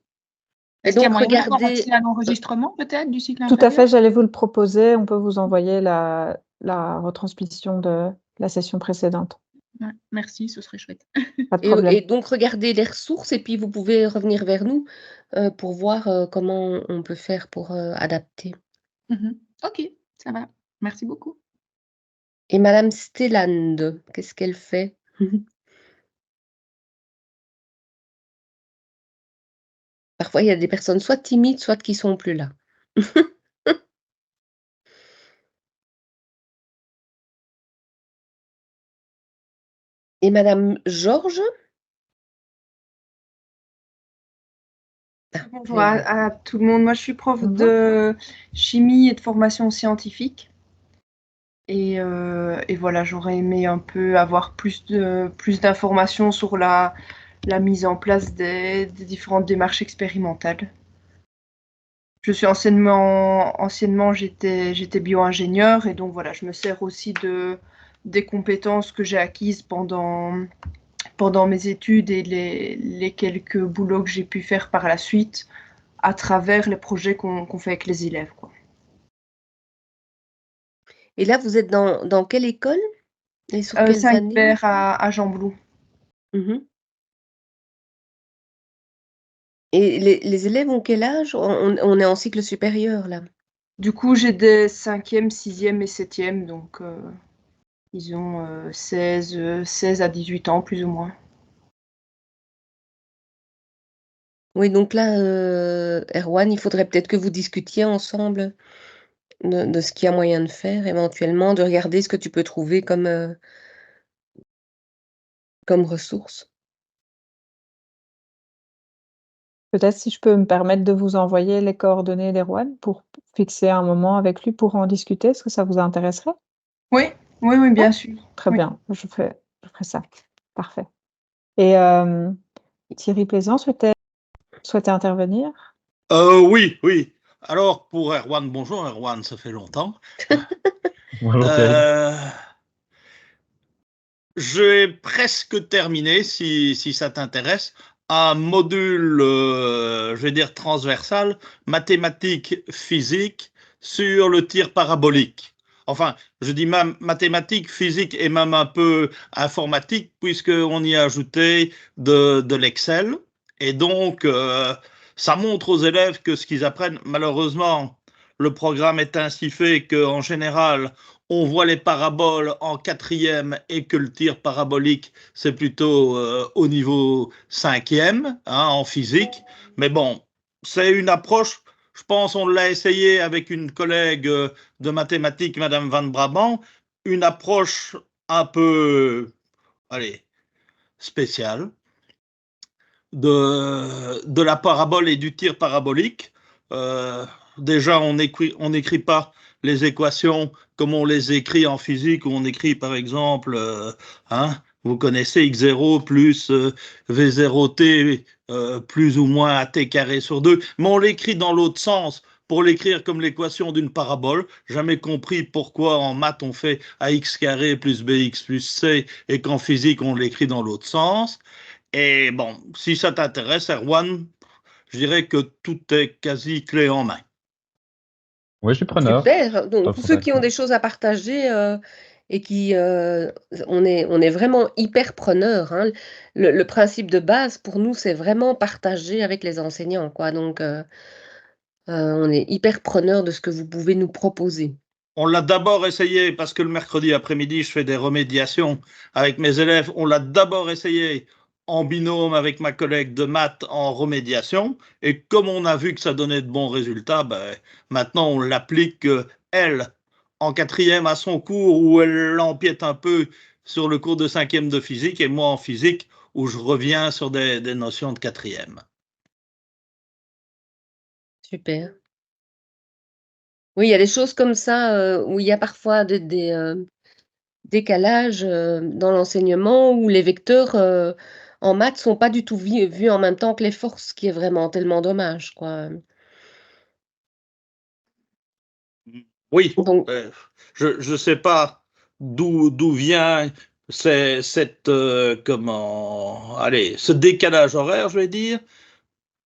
Et Est-ce qu'il y a donc, moyen d'avoir regardez. accès à l'enregistrement, peut-être, du cycle Tout à fait, inférieur? j'allais vous le proposer. On peut vous envoyer la retransmission de la session précédente. Ouais, merci, ce serait chouette. Pas de Et problème. donc, regardez les ressources et puis vous pouvez revenir vers nous pour voir comment on peut faire pour adapter. Ok, ça va. Merci beaucoup. Et Madame Stelland, qu'est-ce qu'elle fait? Parfois, il y a des personnes soit timides, soit qui sont plus là. Et Madame Georges? Ah, Bonjour à tout le monde. Moi, je suis prof Bonjour. de chimie et de formation scientifique. Et voilà, j'aurais aimé un peu avoir plus d'informations sur la mise en place des différentes démarches expérimentales. Je suis anciennement j'étais bio-ingénieur et donc voilà, je me sers aussi des compétences que j'ai acquises pendant mes études et les quelques boulots que j'ai pu faire par la suite à travers les projets qu'on fait avec les élèves, quoi. Et là, vous êtes dans quelle école? Et sur quelles années? Saint-Hubert à Gembloux. Et les élèves ont quel âge? On est en cycle supérieur, là. Du coup, j'ai des 5e, 6e et 7e, donc ils ont 16 à 18 ans, plus ou moins. Oui, donc là, Erwan, il faudrait peut-être que vous discutiez ensemble de ce qu'il y a moyen de faire, éventuellement, de regarder ce que tu peux trouver comme ressource. Peut-être si je peux me permettre de vous envoyer les coordonnées d'Erwan pour fixer un moment avec lui pour en discuter. Est-ce que ça vous intéresserait? Oui, bien sûr. Très Oui. bien, je ferai ça. Parfait. Et Thierry Plaisant souhaitait intervenir? Oui. Alors, pour Erwan, bonjour Erwan, ça fait longtemps. Bonjour Thierry. J'ai presque terminé, si ça t'intéresse, un module, je vais dire transversal, mathématiques, physique, sur le tir parabolique. Enfin, je dis même mathématiques, physique et même un peu informatique, puisqu'on y a ajouté de l'Excel. Et donc, ça montre aux élèves que ce qu'ils apprennent, malheureusement, le programme est ainsi fait qu'en général, on voit les paraboles en 4e et que le tir parabolique, c'est plutôt au niveau 5e, en physique. Mais bon, c'est une approche, je pense on l'a essayé avec une collègue de mathématiques, Madame Van Brabant, une approche un peu, allez, spéciale de la parabole et du tir parabolique. Déjà, on n'écrit pas les équations comme on les écrit en physique, où on écrit par exemple, vous connaissez x0 plus v0t plus ou moins at carré sur 2, mais on l'écrit dans l'autre sens pour l'écrire comme l'équation d'une parabole. Jamais compris pourquoi en maths on fait ax carré plus bx plus c et qu'en physique on l'écrit dans l'autre sens. Et bon, si ça t'intéresse, Erwan, je dirais que tout est quasi clé en main. Oui, je suis preneur. Super. Donc, Top, tous ceux qui ont d'accord. des choses à partager et qui, on est vraiment hyper preneurs, hein. Le principe de base pour nous, c'est vraiment partager avec les enseignants, quoi. Donc, on est hyper preneurs de ce que vous pouvez nous proposer. On l'a d'abord essayé, parce que le mercredi après-midi, je fais des remédiations avec mes élèves. On l'a d'abord essayé en binôme avec ma collègue de maths en remédiation. Et comme on a vu que ça donnait de bons résultats, ben, maintenant on l'applique, elle, en quatrième à son cours, où elle empiète un peu sur le cours de cinquième de physique, et moi en physique, où je reviens sur des notions de quatrième. Super. Oui, il y a des choses comme ça où il y a parfois des décalages dans l'enseignement, où les vecteurs en maths sont pas du tout vus en même temps que les forces, ce qui est vraiment tellement dommage, quoi. Oui, Donc, je ne sais pas d'où vient cette ce décalage horaire, je vais dire,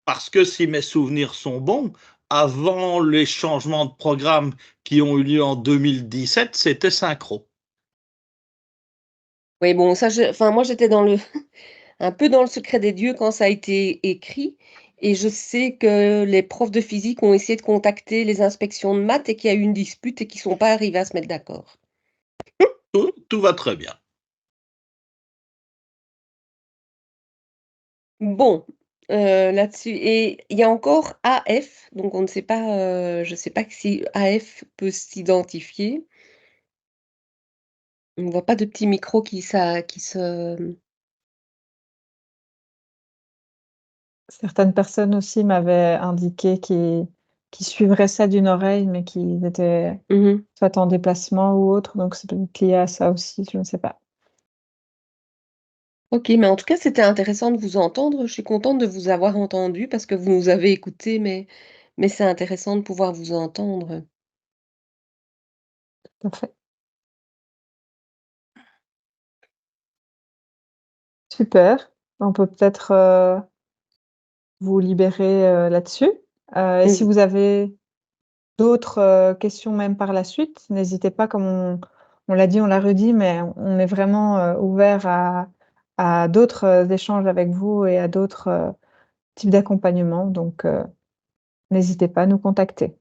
parce que si mes souvenirs sont bons, avant les changements de programme qui ont eu lieu en 2017, c'était synchro. oui, bon, ça, enfin, moi, j'étais dans un peu dans le secret des dieux quand ça a été écrit. Et je sais que les profs de physique ont essayé de contacter les inspections de maths et qu'il y a eu une dispute et qu'ils ne sont pas arrivés à se mettre d'accord. Tout va très bien. Bon, là-dessus. Et il y a encore AF, donc on ne sait pas, je ne sais pas si AF peut s'identifier. On ne voit pas de petit micro qui se. Certaines personnes aussi m'avaient indiqué qu'ils suivraient ça d'une oreille, mais qu'ils étaient Mhm. soit en déplacement ou autre, donc c'est peut-être lié à ça aussi, je ne sais pas. Ok, mais en tout cas, c'était intéressant de vous entendre. Je suis contente de vous avoir entendu parce que vous nous avez écoutés, mais c'est intéressant de pouvoir vous entendre. Tout à fait. Super. On peut peut-être vous libérer là-dessus. Et si Mhm. vous avez d'autres questions même par la suite, n'hésitez pas, comme on l'a dit, on l'a redit, mais on est vraiment ouvert à d'autres échanges avec vous et à d'autres types d'accompagnement. Donc, n'hésitez pas à nous contacter.